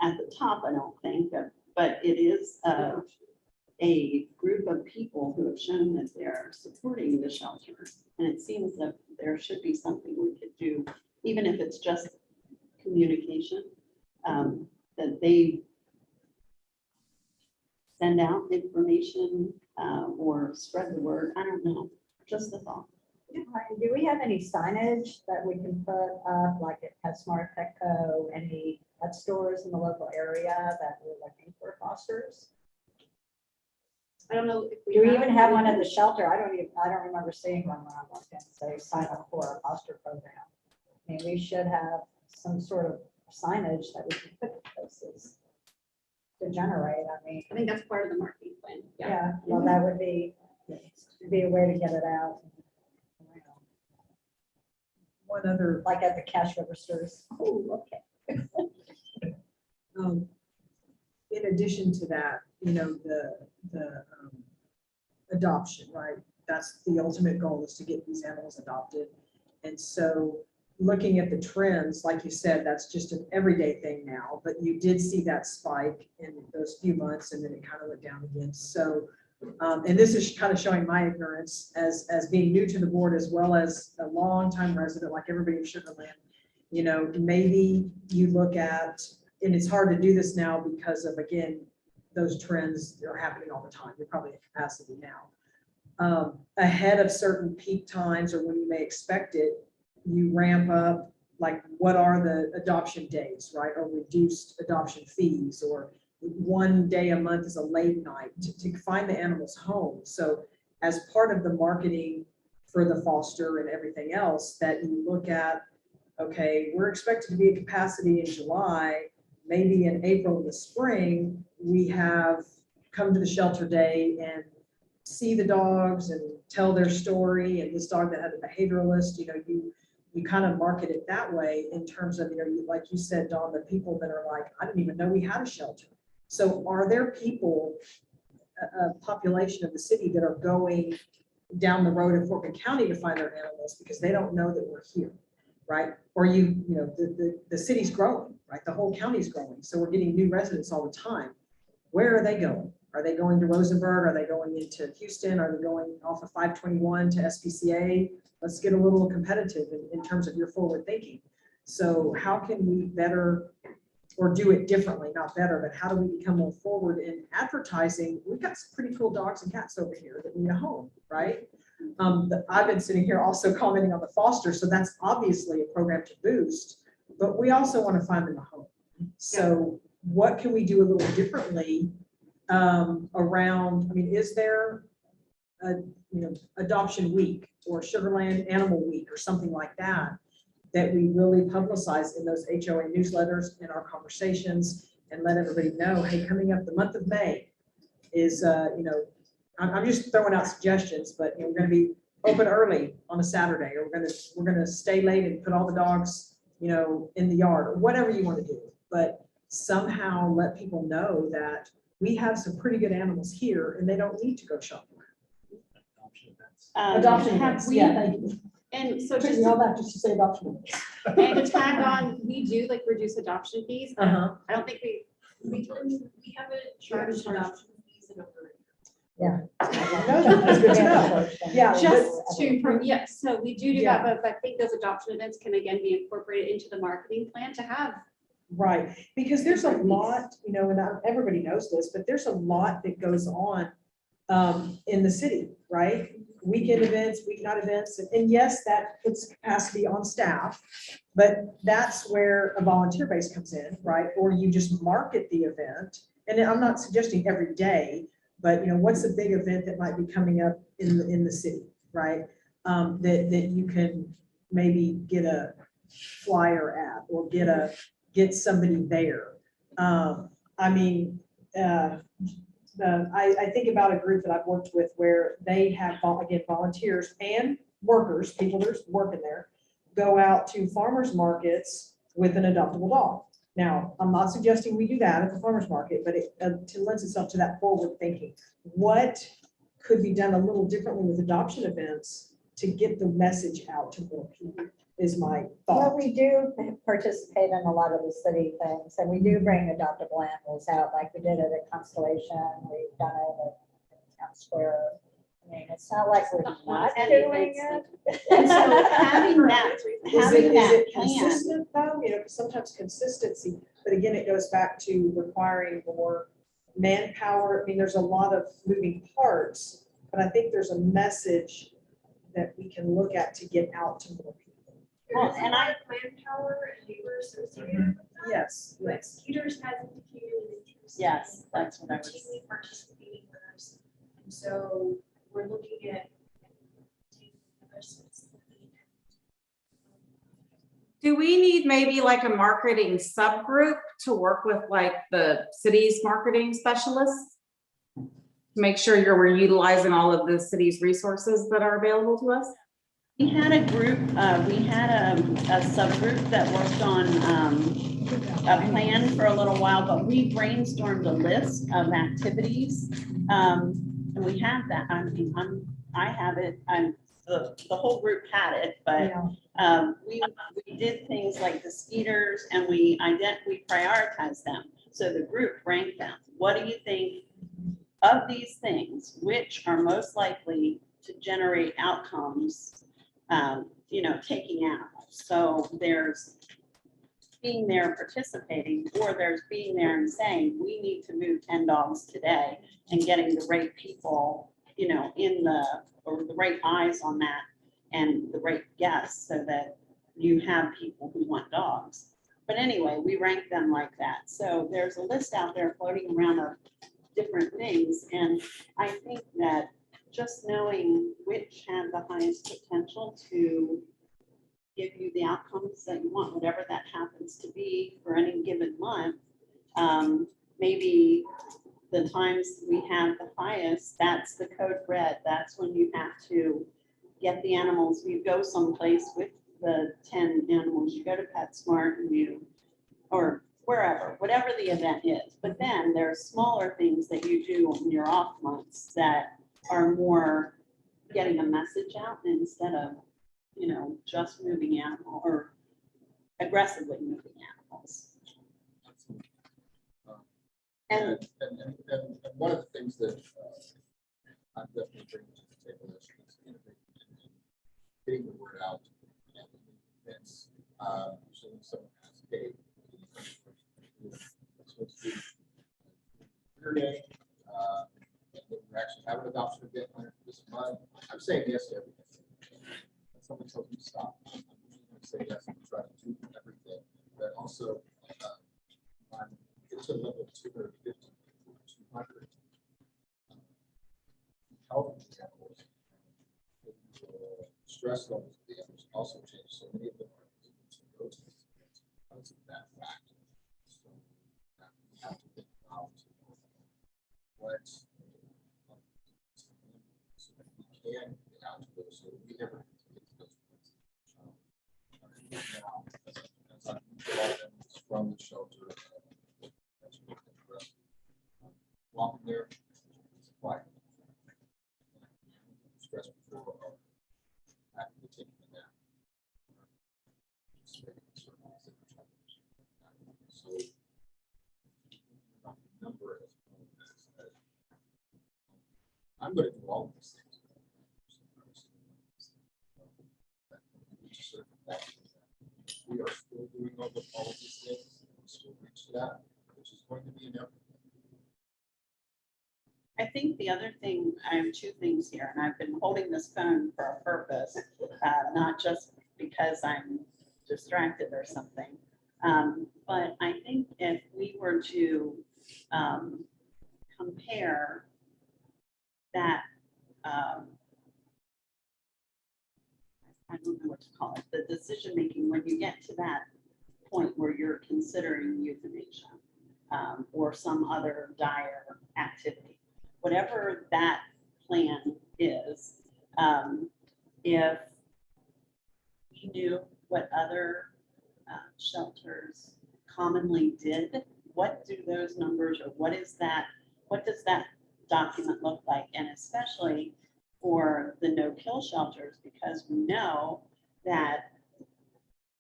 at the top, I don't think, but it is a group of people who have shown that they're supporting the shelter. And it seems that there should be something we could do, even if it's just communication, that they send out information or spread the word. I don't know, just a thought. Do we have any signage that we can put up, like at PetSmart, Petco, any pet stores in the local area that we're looking for fosters? I don't know if we. Do we even have one at the shelter? I don't remember seeing one when I walked in, say, sign up for a foster program. I mean, we should have some sort of signage that we can put in places to generate, I mean, I think that's part of the marketing plan. Yeah. yeah, well, that would be a way to get it out. One other, Like at the cash registers. Oh, okay. in addition to that, you know, the adoption, right? That's the ultimate goal, is to get these animals adopted. And so looking at the trends, like you said, that's just an everyday thing now, but you did see that spike in those few months and then it kind of went down again. So, and this is kind of showing my ignorance as being new to the board as well as a longtime resident, like everybody in Sugar Land. You know, maybe you look at, and it's hard to do this now because of, again, those trends are happening all the time. You're probably at capacity now. Ahead of certain peak times or when you may expect it, you ramp up, like what are the adoption days, right? Or reduced adoption fees, or one day a month is a late night to find the animals home. So as part of the marketing for the foster and everything else, that you look at, okay, we're expected to be at capacity in July, maybe in April in the spring, we have come to the shelter day and see the dogs and tell their story. And this dog that had a behavioralist, you know, you kind of market it that way in terms of, you know, like you said, Dawn, the people that are like, I didn't even know we had a shelter. So are there people, a population of the city that are going down the road in Fort Bend County to find their animals because they don't know that we're here, right? Or you know, the city's growing, right? The whole county's growing. So we're getting new residents all the time. Where are they going? Are they going to Rosenberg? Are they going into Houston? Are they going off of 521 to SPCA? Let's get a little competitive in terms of your forward thinking. So how can we better, or do it differently, not better, but how do we become more forward in advertising? We've got some pretty cool dogs and cats over here that need a home, right? I've been sitting here also commenting on the foster, so that's obviously a program to boost, but we also want to find them a home. So what can we do a little differently around, I mean, is there a, you know, adoption week or Sugarland Animal Week or something like that, that we really publicize in those HOA newsletters, in our conversations, and let everybody know, hey, coming up the month of May is, you know, I'm just throwing out suggestions, but you know, we're going to be open early on a Saturday, or we're going to stay late and put all the dogs, you know, in the yard, or whatever you want to do. But somehow let people know that we have some pretty good animals here and they don't need to go shopping. Adoption have events, we- yeah, thank you. And so Took just me all to, back just to say adoption events. and to tag on, we do like reduce adoption fees. Uh-huh. I don't think We haven't charged adoption fees in over. Yeah. That's good to know. Yeah. just to, yeah, so we do Yeah. that, but I think those adoption events can again be incorporated into the marketing plan to have. Right, because there's a lot, you know, and everybody knows this, but there's a lot that goes on in the city, right? Weekend events, weeknight events, and yes, that puts capacity on staff, but that's where a volunteer base comes in, right? Or you just market the event, and I'm not suggesting every day, but you know, what's a big event that might be coming up in the city, right? That you can maybe get a flyer at, or get somebody there. I mean, I think about a group that I've worked with where they have, again, volunteers and workers, people that are working there, go out to farmers markets with an adoptable dog. Now, I'm not suggesting we do that at the farmers market, but it lends itself to that forward thinking. What could be done a little differently with adoption events to get the message out to more people is my Well, thought. we do participate in a lot of the city things, and we do bring adoptable animals out, like we did it at Constellation, we've done it at Town Square. I mean, it's not like we're not doing it. And so having that, Is it plan. consistent though? You know, 'cause sometimes consistency, but again, it goes back to requiring more manpower, I mean, there's a lot of moving parts, but I think there's a message that we can look at to get out to more people. Well, There's a and lot of manpower and labor associated with that. Yes, But yes. Peters has indicated an interest. Yes, that's what I was. Routinely participating with us. And so we're looking at. Do we need maybe like a marketing subgroup to work with like the city's marketing specialists? To make sure we're utilizing all of the city's resources that are available to us? We had a group, we had a subgroup that worked on a plan for a little while, but we brainstormed a list of activities. And we have that, I mean, I have it, the whole group had it, but we did things like the skeeters and we prioritized them. So the group ranked them. What do you think of these things, which are most likely to generate outcomes, you know, taking animals? So there's being there participating, or there's being there and saying, we need to move 10 dogs today, and getting the right people, you know, or the right eyes on that and the right guests so that you have people who want dogs. But anyway, we rank them like that. So there's a list out there floating around of different things. And I think that just knowing which have the highest potential to give you the outcomes that you want, whatever that happens to be for any given month, maybe the times we have the highest, that's the code red. That's when you have to get the animals. You go someplace with the 10 animals, you go to PetSmart and or wherever, whatever the event is. But then there are smaller things that you do in your off months that are more getting a message out instead of, you know, just moving animal or aggressively moving animals. And one of the things that I'm definitely bringing to the table is innovating and getting the word out. And events, so when someone asks, hey, supposed to be your day, we're actually having an adoption event planned for this month. I'm saying yes to everything. Someone tells me to stop, I'm going to say yes and try to do everything. But also, it's a level of 250, 200 health examples. Stress levels of the animals also change. So many of them are go to because of that fact. So we have to think about what so that we can get out to those. So we never get to those points. Now, as I from the shelter, walking there, it's quiet. Stress before or after taking a nap. So, number as I'm going to do all of these things. We are still doing all of these things. We still reach that, which is going to be enough. I think the other thing, I have two things here, and I've been holding this phone for a purpose, not just because I'm distracted or something. But I think if we were to compare that, I don't know what to call it, the decision-making when you get to that point where you're considering euthanasia or some other dire activity. Whatever that plan is, if you knew what other shelters commonly did, what do those numbers, or what does that document look like? And especially for the no-kill shelters, because we know that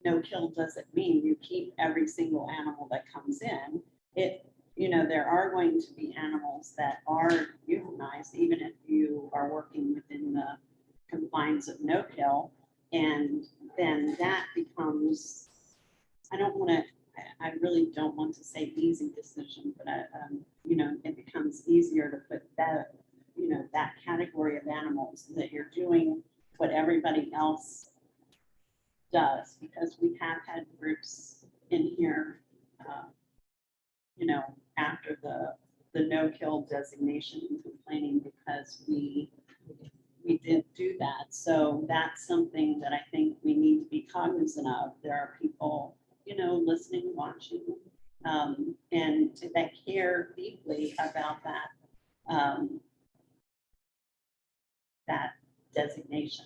no-kill doesn't mean you keep every single animal that comes in. You know, there are going to be animals that are euthanized, even if you are working within the confines of no-kill. And then that becomes, I really don't want to say easy decision, but you know, it becomes becomes easier to put that, you know, that category of animals, that you're doing what everybody else does, because we have had groups in here, you know, after the no-kill designation complaining because we didn't do that. So that's something that I think we need to be cognizant of. There are people, you know, listening, watching, and that care deeply about that, that designation.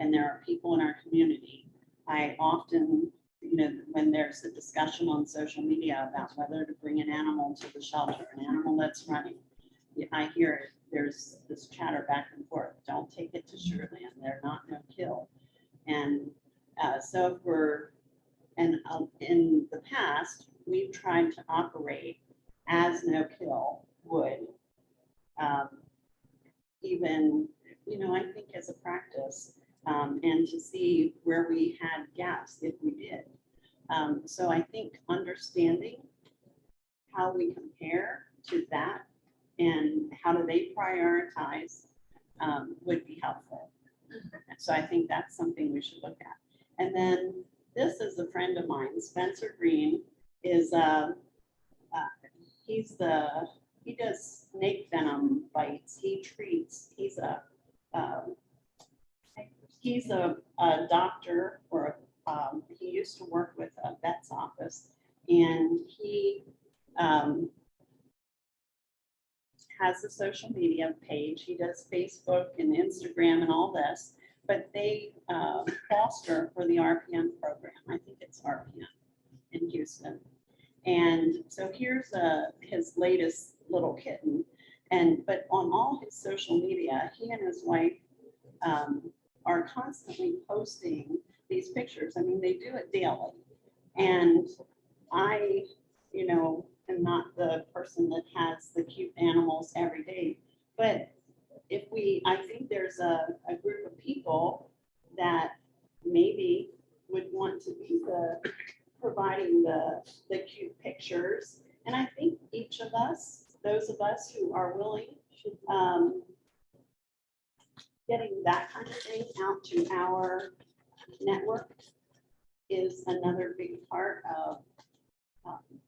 And there are people in our community. I often, you know, when there's a discussion on social media about whether to bring an animal to the shelter, an animal that's running, I hear it, there's this chatter back and forth, don't take it to Sugarland, they're not no kill. And so if we're, and in the past, we've tried to operate as no kill would, even, you know, I think as a practice, and to see where we had gaps if we did. So I think understanding how we compare to that and how do they prioritize would be helpful. So I think that's something we should look at. And then this is a friend of mine, Spencer Green, is he does snake venom bites. He treats, he's a doctor, or he used to work with a vet's office, and he has a social media page. He does Facebook and Instagram and all this, but they foster for the RPM program. I think it's RPM in Houston. And so here's his latest little kitten. But on all his social media, he and his wife are constantly posting these pictures. I mean, they do it daily. And I, you know, am not the person that has the cute animals every day. But if I think there's a group of people that maybe would want to be providing the cute pictures. And I think each of us, those of us who are willing, should getting that kind of thing out to our network is another big part of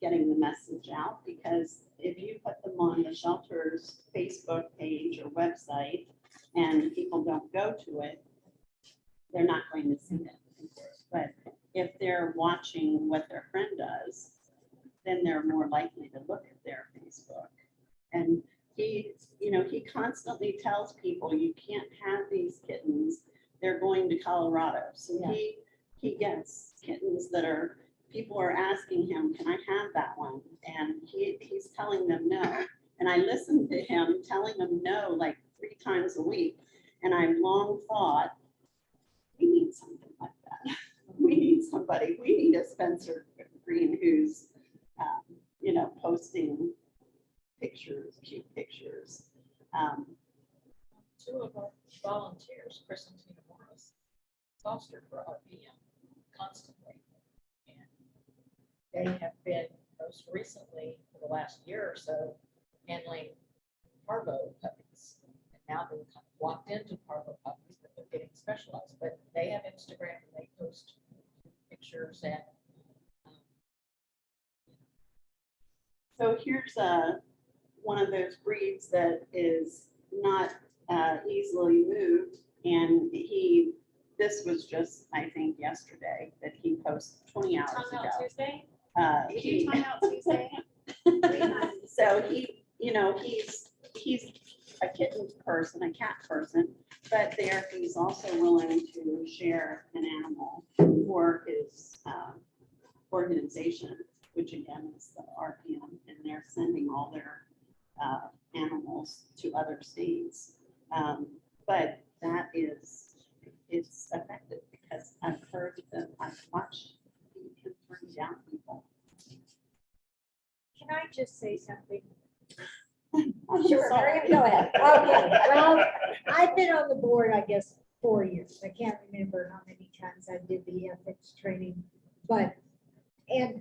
getting the message out, because if you put them on the shelter's Facebook page or website and people don't go to it, they're not going to see it. But if they're watching what their friend does, then they're more likely to look at their Facebook. And he, you know, he constantly tells people, you can't have these kittens, they're going to Colorado. So Yeah. he gets kittens that are, people are asking him, can I have that one? And he's telling them no. And I listened to him telling them no like 3 times a week. And I've long thought, we need something like that. We need somebody, we need a Spencer Green who's, you know, posting pictures, cute pictures. 2 of our volunteers, Chris and Tina Morris, foster for RPM constantly. And they have been most recently, for the last year or so, handling parvo puppies. And now they're kind of locked into parvo puppies, but they're getting specialized. But they have Instagram and they post pictures and So here's one of those breeds that is not easily moved. And this was just, I think, yesterday that he posted 20 hours Time ago. out Tuesday? Did you time out Tuesday? So he, you know, he's a kitten person, a cat person, but he's also willing to share an animal for his organization, which again is the RPM, and they're sending all their animals to other states. But that it's effective, because I've heard that, I've watched him bring down people. Can I just say something? I'm Sure, sorry. Miriam, go ahead. Okay, well, I've been on the board, I guess, 4 years. I can't remember how many times I did the ethics training, and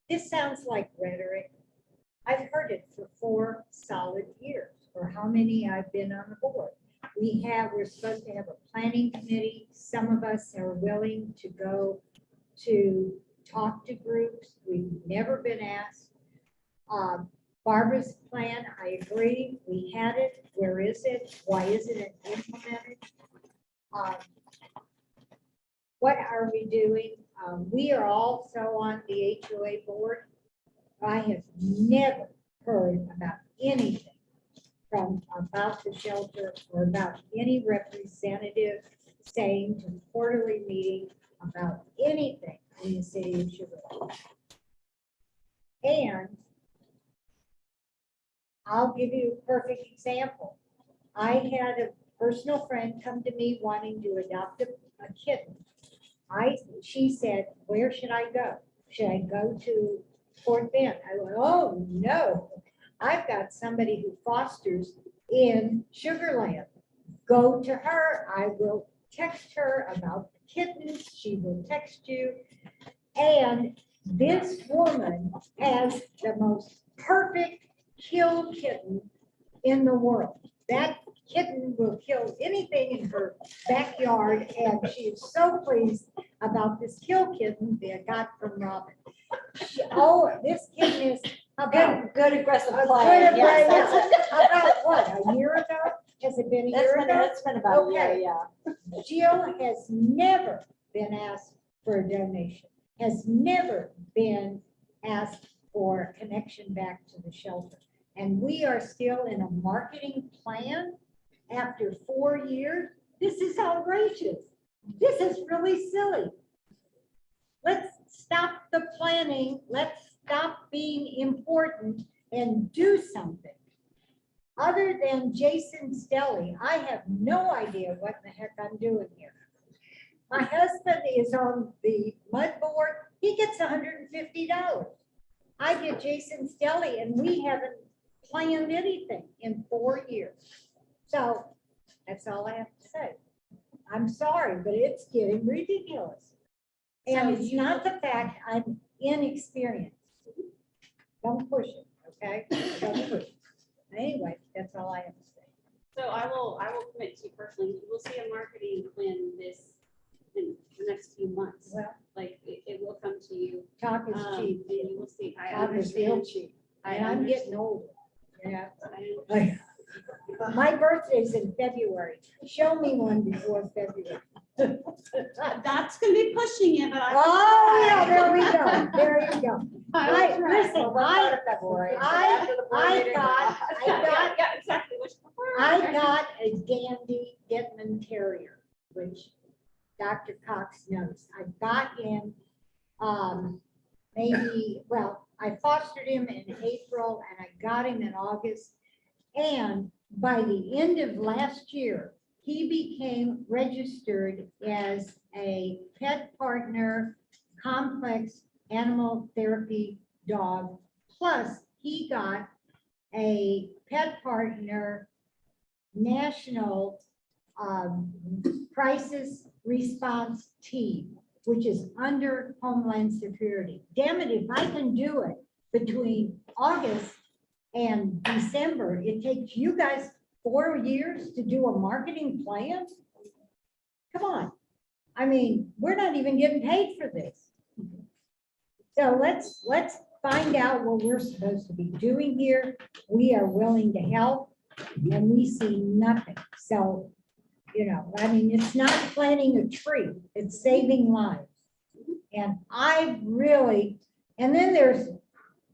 this sounds like rhetoric, I've heard it for 4 solid years, or how many I've been on the board. We're supposed to have a planning committee. Some of us are willing to go to talk to groups. We've never been asked. Barbara's plan, I agree, we had it. Where is it? Why isn't it implemented? What are we doing? We are also on the HOA board. I have never heard about anything about the shelter or about any representative saying to the quarterly meeting about anything in the city of Sugar Land. And I'll give you a perfect example. I had a personal friend come to me wanting to adopt a kitten. She said, where should I go? Should I go to Fort Bend? I went, oh, no. I've got somebody who fosters in Sugar Land. Go to her. I will text her about the kittens. She will text you. And this woman has the most perfect kill kitten in the world. That kitten will kill anything in her backyard, and she is so pleased about this kill kitten that I got from Robin. This kitten is about Good aggressive a play. good Yes, play. About what, a year ago? Has it been a year ago? It's been about a year, Okay. yeah. Jill has never been asked for a donation, has never been asked for a connection back to the shelter. And we are still in a marketing plan after 4 years. This is outrageous. This is really silly. Let's stop the planning. Let's stop being important and do something. Other than Jason's Deli, I have no idea what the heck I'm doing here. My husband is on the mud board. He gets $150. I get Jason's Deli, and we haven't planned anything in 4 years. So that's all I have to say. I'm sorry, but it's getting ridiculous. And it's not the fact I'm inexperienced. Don't push it, okay? Don't push it. Anyway, that's all I have to say. So I will commit to you personally, you will see a marketing plan in the next few months. Well, Like, it will come to you. talk is cheap. And you will see, I Talk is real understand. cheap. I And I'm understand. getting older. Yeah. I- My birthday's in February. Show me one before February. That's gonna be pushing it, but I. Oh, yeah, there we go. There you go. Listen, Yeah, exactly. Which- I got a dandy Getman Terrier, which Dr. Cox knows. I got him, I fostered him in April and I got him in August. And by the end of last year, he became registered as a pet partner, complex animal therapy dog. Plus, he got a pet partner national crisis response team, which is under Homeland Security. Damn it, if I can do it between August and December, it takes you guys 4 years to do a marketing plan? Come on. I mean, we're not even getting paid for this. So let's find out what we're supposed to be doing here. We are willing to help and we see nothing. So, I mean, it's not planting a tree, it's saving lives. And and then there's,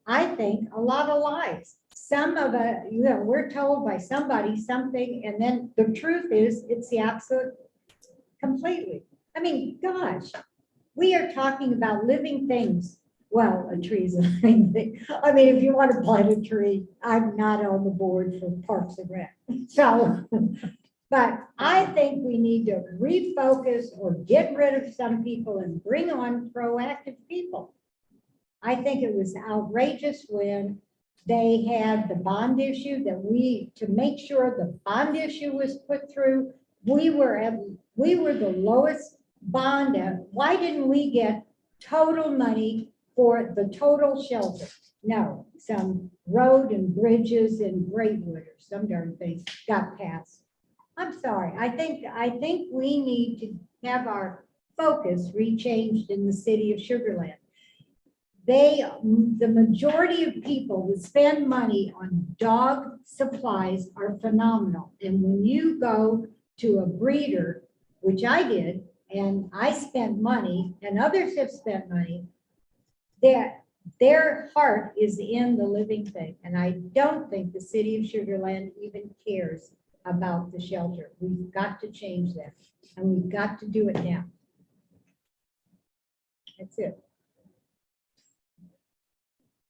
I think, a lot of lies. Some of it, we're told by somebody something, and then the truth is, it's the opposite completely. I mean, gosh, we are talking about living things. Well, a tree is a living thing. I mean, if you want to plant a tree, I'm not on the board for Parks and Rec. So, but I think we need to refocus or get rid of some people and bring on proactive people. I think it was outrageous when they had the bond issue to make sure the bond issue was put through. We were the lowest bond. Why didn't we get total money for the total shelter? No, some road and bridges in Greatwood or some darn thing got passed. I'm sorry, I think we need to have our focus rechanged in the city of Sugar Land. The majority of people that spend money on dog supplies are phenomenal. And when you go to a breeder, which I did, and I spent money and others have spent money, their heart is in the living thing. And I don't think the city of Sugar Land even cares about the shelter. We've got to change that, and we've got to do it now. That's it.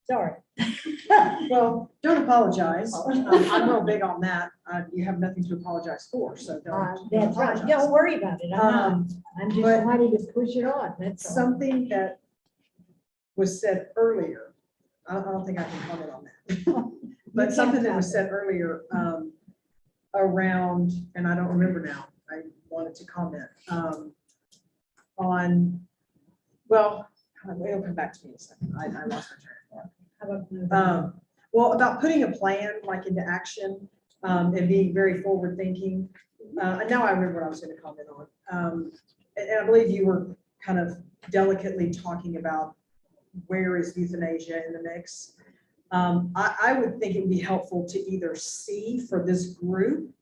Sorry. Well, don't apologize. I'm real big on that. You have nothing to apologize for, so don't That's right. apologize. Don't worry about it. I'm just but- wanting to push it on. That's all. Something that was said earlier, I don't think I can comment on that. But can something that was comment. said earlier around, and I don't remember now, I wanted to comment on, well, it'll come back to me in a second. I lost my train of thought. How about moving on? Well, about putting a plan like into action and being very forward thinking. Now I remember what I was going to comment on. And I believe you were kind of delicately talking about where is euthanasia in the mix. I would think it would be helpful to either see for this group,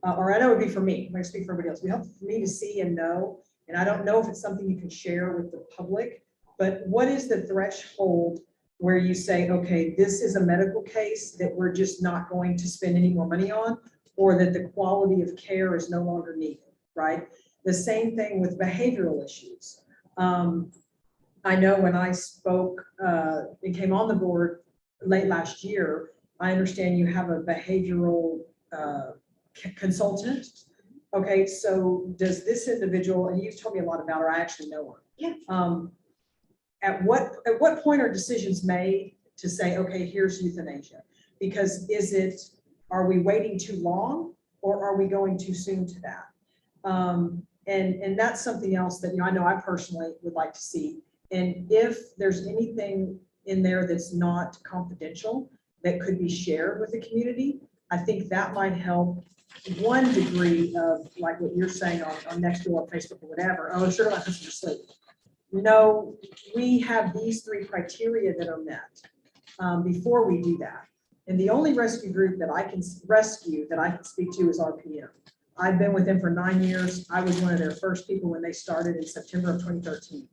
or I know it would be for me, I'm going to speak for everybody else. It'd be helpful for me to see and know, and I don't know if it's something you can share with the public, but what is the threshold where you say, okay, this is a medical case that we're just not going to spend any more money on, or that the quality of care is no longer needed, right? The same thing with behavioral issues. I know when I spoke and came on the board late last year, I understand you have a behavioral consultant. Okay, so does this individual, and you've told me a lot about her, I actually know her. Yeah. At what point are decisions made to say, okay, here's euthanasia? Because are we waiting too long, or are we going too soon to that? And that's something else that, I know I personally would like to see. And if there's anything in there that's not confidential that could be shared with the community, I think that might help one degree of like what you're saying on Nextdoor or Facebook or whatever. Oh, sure, let us just sleep. No, we have these 3 criteria that are met before we do that. And the only rescue group that I can speak to is RPM. I've been with them for 9 years. I was one of their first people when they started in September of 2013.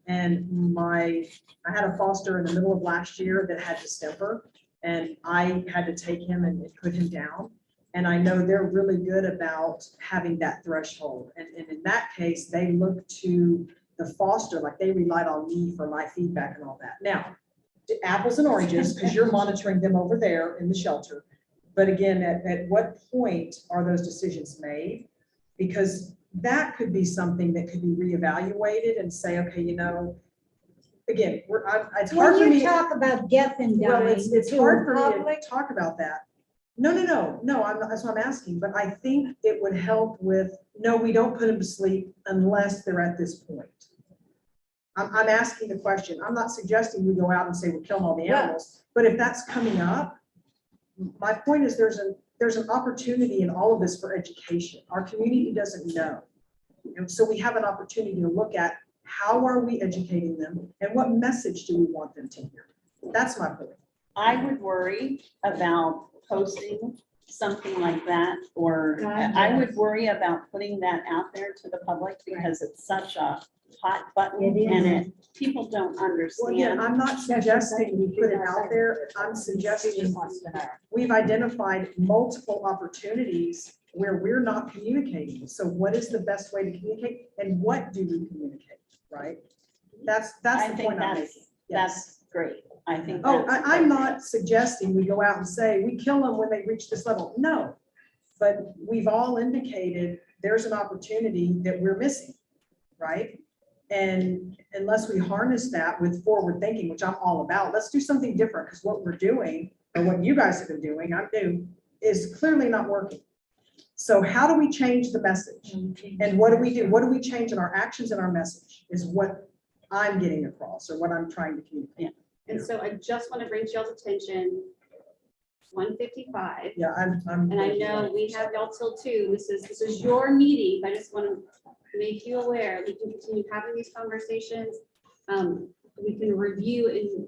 And I had a foster in the middle of last year that had distemper, and I had to take him and put him down. And I know they're really good about having that threshold. And in that case, they look to the foster, like they relied on me for my feedback and all that. Now, apples and oranges, because you're monitoring them over there in the shelter. But again, at what point are those decisions made? Because that could be something that could be reevaluated and say, okay, again, it's hard for When me. you talk about death and Well, dying it's to hard the for me public, to talk about that. No, that's what I'm asking, but I think it would help with, no, we don't put them to sleep unless they're at this point. I'm asking the question. I'm not suggesting we go out and say we're killing all the animals, but if that's coming up, my point is there's an opportunity in all of this for education. Our community doesn't know. And so we have an opportunity to look at how are we educating them and what message do we want them to hear? That's my point. I would worry about posting something like that, or I would worry about putting that out there to the public because it's such a hot button It is. and people don't Well, understand. again, I'm not suggesting we put it out there. I'm suggesting we've identified multiple opportunities where we're not communicating. So what is the best way to communicate and what do we communicate, right? That's I the think point I'm making. Yes. that's great. I think. Oh, that's I'm great. not suggesting we go out and say, we kill them when they reach this level. No. But we've all indicated there's an opportunity that we're missing, right? And unless we harness that with forward thinking, which I'm all about, let's do something different because what we're doing, or what you guys have been doing, I'm new, is clearly not working. So how do we change the message? And what do we do? What do we change in our actions and our message is what I'm getting across or what I'm trying to communicate. And so I just want to bring to y'all's attention, 1:55. Yeah, I'm. And I know we have y'all till 2. This is your meeting. I just want to make you aware. We can continue having these conversations. We can review and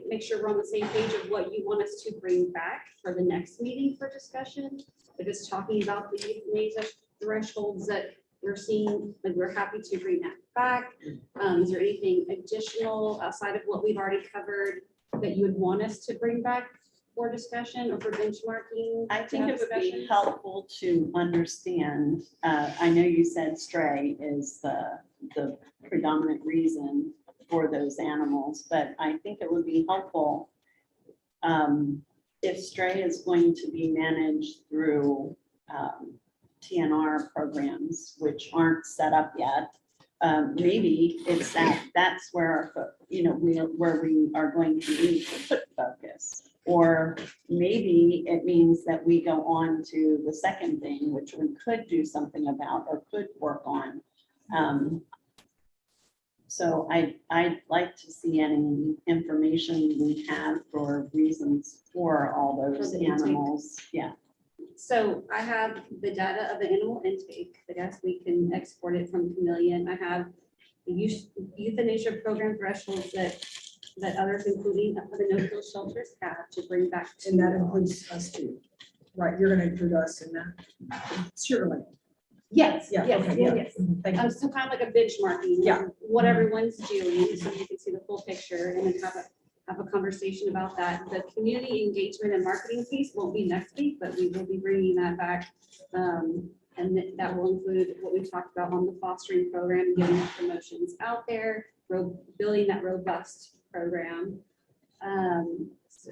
make sure we're on the same page of what you want us to bring back for the next meeting for discussion. If it's talking about the euthanasia thresholds that we're seeing, like we're happy to bring that back. Is there anything additional outside of what we've already covered that you would want us to bring back for discussion or for benchmarking? I think it would be discussion? helpful to understand, I know you said stray is the predominant reason for those animals, but I think it would be helpful if stray is going to be managed through TNR programs, which aren't set up yet. Maybe it's that's where, where we are going to need to put focus. Or maybe it means that we go on to the second thing, which we could do something about or could work on. So I'd like to see any information we have for reasons for all those For the intake. animals. Yeah. So I have the data of the animal intake. I guess we can export it from Chameleon. I have the euthanasia program thresholds that others, including the no-kill shelters, have to bring back to. And that includes us too, right? You're gonna include us in that? Surely. Yes, Yeah, yes, okay, yes, yeah. yes. Thank you. So kind of like a benchmarking. Yeah. What everyone's doing, so you can see the full picture and then have a conversation about that. The community engagement and marketing piece won't be next week, but we will be bringing that back. And that will include what we talked about on the fostering program, getting the promotions out there, building that robust program. So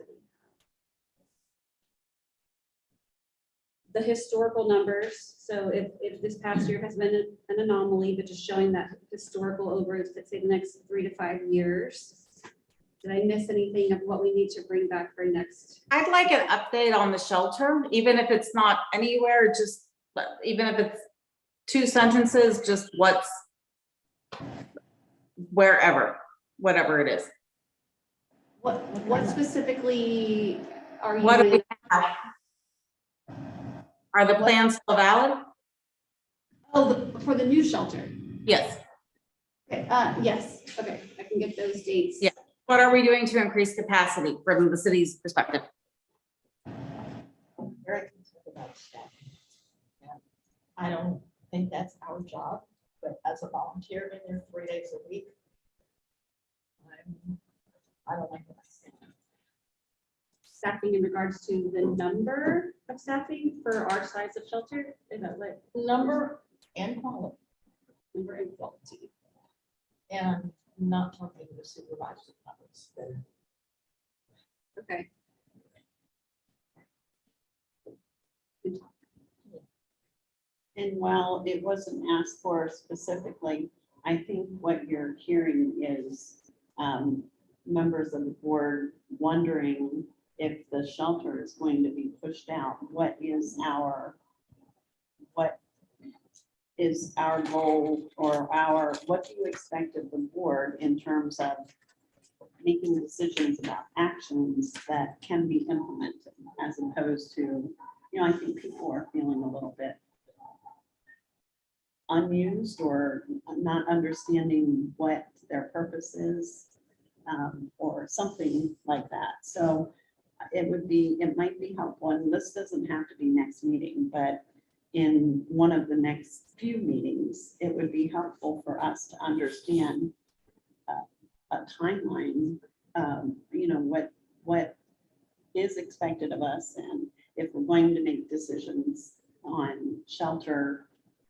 the historical numbers. So if this past year has been an anomaly, but just showing that historical over, let's say, the next 3 to 5 years. Did I miss anything of what we need to bring back for next? I'd like an update on the shelter, even if it's not anywhere, just, even if it's 2 sentences, just what's, wherever, whatever it is. What specifically are you? What do doing? we have? Are the plans still valid? Oh, for the new shelter. Yes. Okay, yes, okay, I can get those dates. Yeah. What are we doing to increase capacity from the city's perspective? Very concerned about staff. And I don't think that's our job, but as a volunteer in there 3 days a week, I don't like that. Staffing in regards to the number of staffing for our size of shelter, is that what? Number and quality, Number and quality. and not talking to the supervisors. Okay. And while it wasn't asked for specifically, I think what you're hearing is members of the board wondering if the shelter is going to be pushed out. What is our goal, or what do you expect of the board in terms of making decisions about actions that can be implemented, as opposed to, I think people are feeling a little bit unused or not understanding what their purpose is, or something like that. So it might be helpful, and this doesn't have to be next meeting, but in one of the next few meetings, it would be helpful for us to understand a timeline, what is expected of us, and if we're going to make decisions on shelter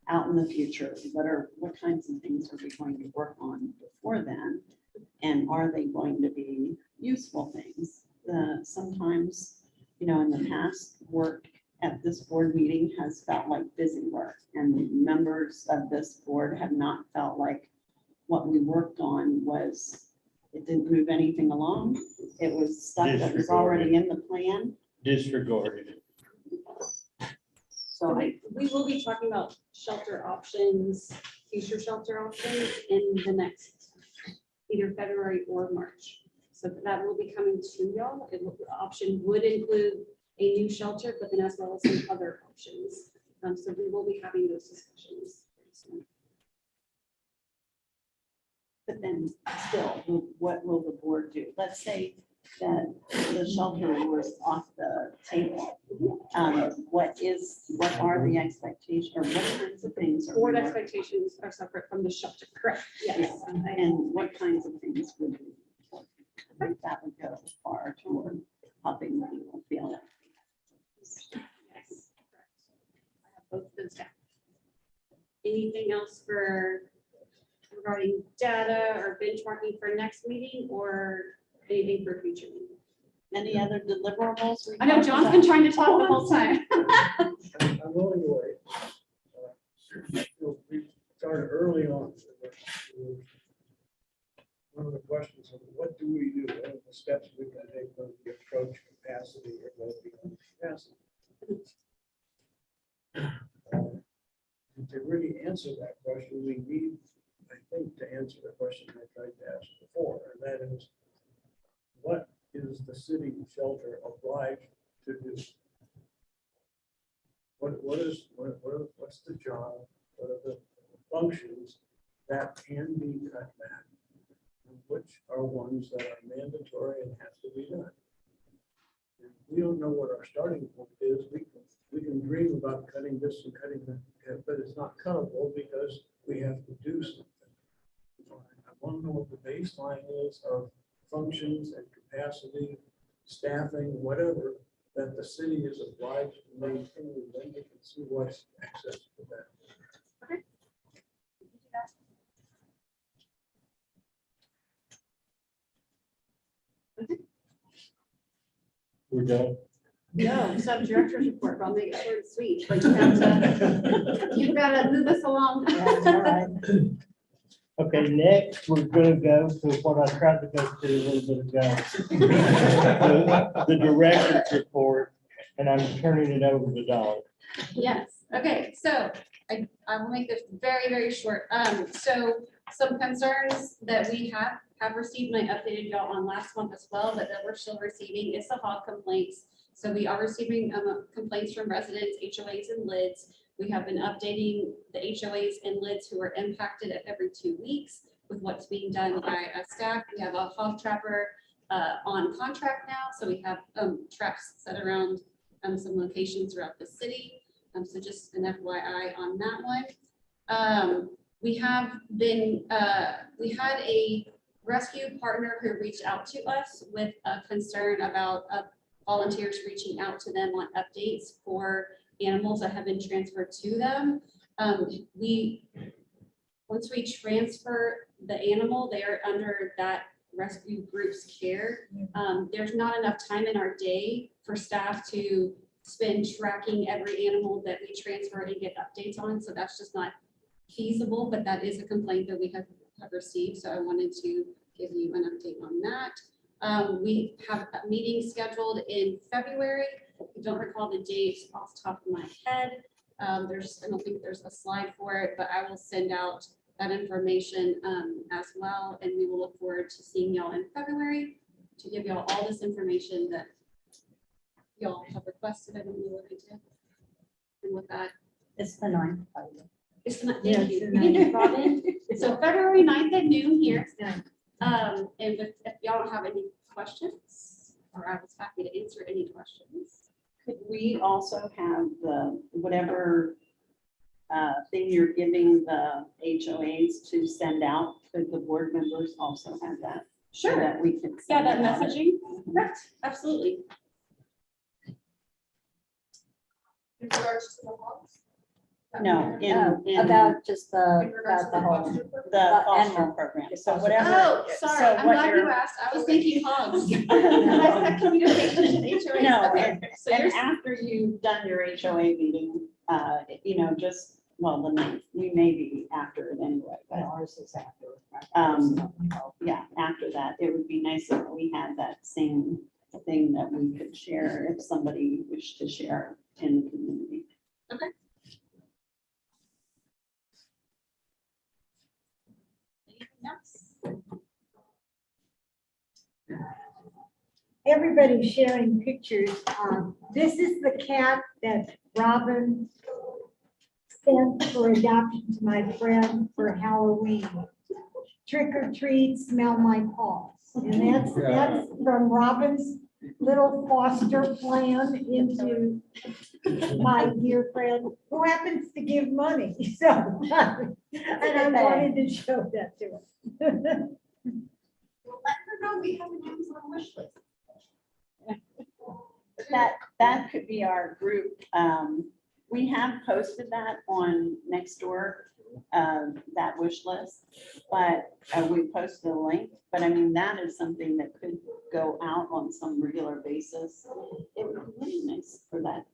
out in the future, what kinds of things are we going to work on before then? And are they going to be useful things? Sometimes, in the past, work at this board meeting has felt like busy work, and members of this board have not felt like what we worked on it didn't move anything along. It was stuff that was already in the plan. Disregarded. So we will be talking about shelter options, future shelter options in the next either February or March. So that will be coming to y'all. The option would include a new shelter, but then as well as some other options. So we will be having those discussions very soon. But then still, what will the board do? Let's say that the shelter was off the table. What are the expectations, or what kinds of things? are we Board working- expectations are separate from the shelter, correct? Yes. And what kinds of things would we, I think that would go far toward helping people feel it. Yes, correct. I have both of those down. Anything else regarding data or benchmarking for next meeting, or anything for future meeting? Any other deliverables? we I know talked John's about? been trying to talk the whole time. I'm willing to wait. We started early on. One of the questions is, what do we do? What are the steps we can take when we approach capacity or go beyond capacity? To really answer that question, we need, I think, to answer the question I tried to ask before, and that is, what is the city shelter obliged to do? What's the job? What are the functions that can be cut back? And which are ones that are mandatory and have to be done? And we don't know what our starting point is. We can dream about cutting this and cutting that, but it's not cuttable because we have to do something. I want to know what the baseline is of functions and capacity, staffing, whatever, that the city is obliged to maintain, and then we can see what's access to that. We're done. No, sub director's report, but I'll make it short and sweet, but you've got to move us along. Okay, next, we're gonna go to what I tried to go to a little bit ago. The director's report, and I'm turning it over to Dawn. Yes, okay, so I will make this very, very short. So some concerns that we have received, and I updated y'all on last month as well, but that we're still receiving is the hog complaints. So we are receiving complaints from residents, HOAs and lids. We have been updating the HOAs and lids who are impacted at every 2 weeks with what's being done by staff. We have a hog trapper on contract now, so we have traps set around some locations throughout the city. So just an FYI on that one. We have been, we had a rescue partner who reached out to us with a concern about volunteers reaching out to them on updates for animals that have been transferred to them. Once we transfer the animal, they are under that rescue group's care. There's not enough time in our day for staff to spend tracking every animal that we transfer and get updates on. So that's just not feasible, but that is a complaint that we have received. So I wanted to give you an update on that. We have a meeting scheduled in February. I don't recall the date off the top of my head. I don't think there's a slide for it, but I will send out that information as well. And we will look forward to seeing y'all in February to give y'all all this information that y'all have requested and we look into. And with that, It's the 9th. it's not, Yeah, thank it's you. the 9th. Robin. So February 9th at noon here. And if y'all don't have any questions, or I was happy to answer any questions. Could we also have the, whatever thing you're giving the HOAs to send out, could the board members also have that? So Sure. that we can. Yeah, send that it out? messaging, correct, absolutely. In regards to the hogs? No, in About just In regards about to the whole. foster program? the foster animal. program, so whatever. Oh, sorry, so I'm what glad you you're- asked, I was thinking hogs. I said communications with HOA. No, Okay, so and you're, after you've done your HOA meeting, just, well, the 9th, we may be after it anyway, but Ours is after. yeah, after that, it would be nice if we had that same thing that we could share if somebody wished to share in the community. okay. Anything else? everybody's sharing pictures. This is the cat that Robin sent for adoption to my friend for Halloween. Trick or treat, smell my paws. And that's from Robin's little foster plan into my dear friend who happens to give money. So, and I wanted to show that to him. Well, let her know we have an Amazon wish list. That could be our group. We have posted that on Nextdoor, that wish list, but we posted a link. But I mean, that is something that could go out on some regular basis. It would be really nice for that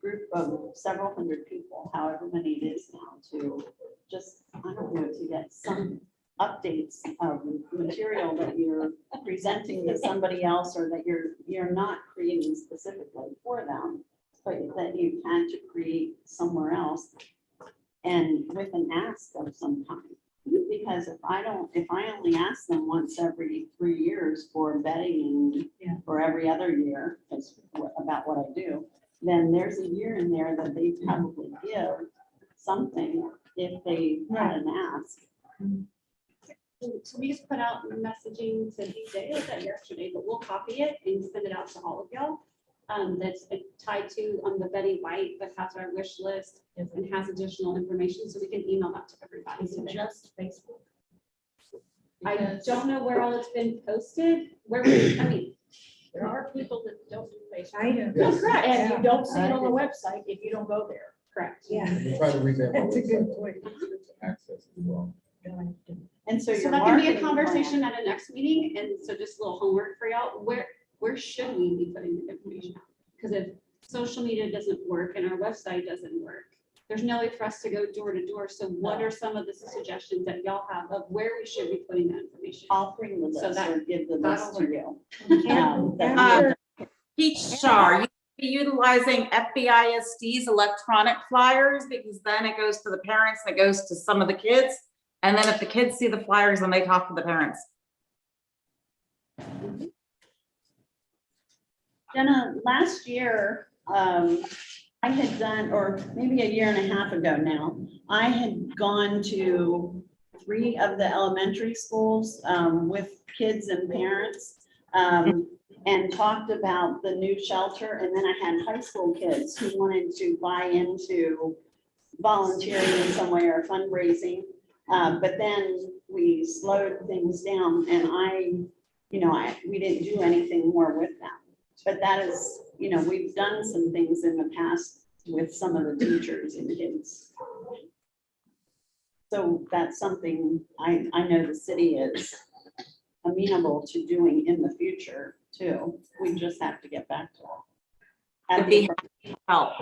group of several hundred people, however many it is now, to just, I don't know, to get some updates of material that you're presenting to somebody else, or that you're not creating specifically for them, but that you had to create somewhere else and with an ask of some kind. Because if I only ask them once every 3 years for vetting or every other year about what I do, then there's a year in there that they probably give something if they had an ask. So we just put out messaging to DJ, like that yesterday, but we'll copy it and send it out to all of y'all. That's tied to the Betty White that has our wish list and has additional information, so we can email that to everybody. Is it just Facebook? I Because don't know where all it's been posted, there are people that don't do Facebook. I know. Yes. correct. And you don't see it on the website if you don't go there. Correct. Yeah, We try to revamp our that's a good website point. to access as well. And so So your that can be a marketing conversation plan- at a next meeting, and so just a little homework for y'all, where should we be putting the information out? Because if social media doesn't work and our website doesn't work, there's no way for us to go door to door. So what are some of the suggestions that y'all have of where we should be putting that information? I'll bring the So list that- or give the that'll list to you. After- HR, you should be utilizing FBISD's electronic flyers, because then it goes to the parents, and it goes to some of the kids. And then if the kids see the flyers, then they talk to the parents. Jenna, last year, I had done, or maybe a year and a half ago now, I had gone to 3 of the elementary schools with kids and parents and talked about the new shelter. And then I had high school kids who wanted to buy into volunteering in some way or fundraising. But then we slowed things down, and we didn't do anything more with them. But that is, we've done some things in the past with some of the teachers and kids. So that's something I know the city is amenable to doing in the future too. We just have to get back to that. Would be help,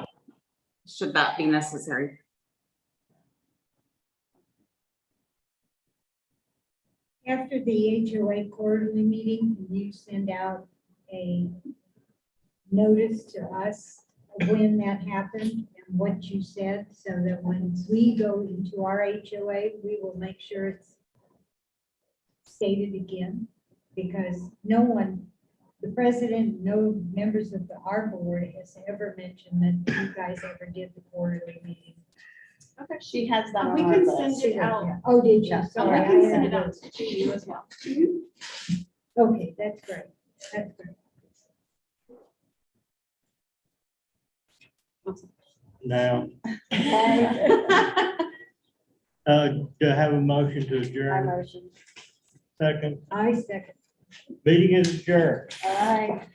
should that be necessary. After the HOA quarterly meeting, can you send out a notice to us when that happened and what you said, so that when we go into our HOA, we will make sure it's stated again? Because no one, the president, no members of our board has ever mentioned that you guys ever did the quarterly meeting. Okay. She has that We on our can list. send it out. Oh, did you? Yeah. Sorry. I I can send had it out those. to you as well. Okay, that's great. That's great. Now, do I have a motion to I adjourn? motion. Second, I second. meeting is adjourned. All right.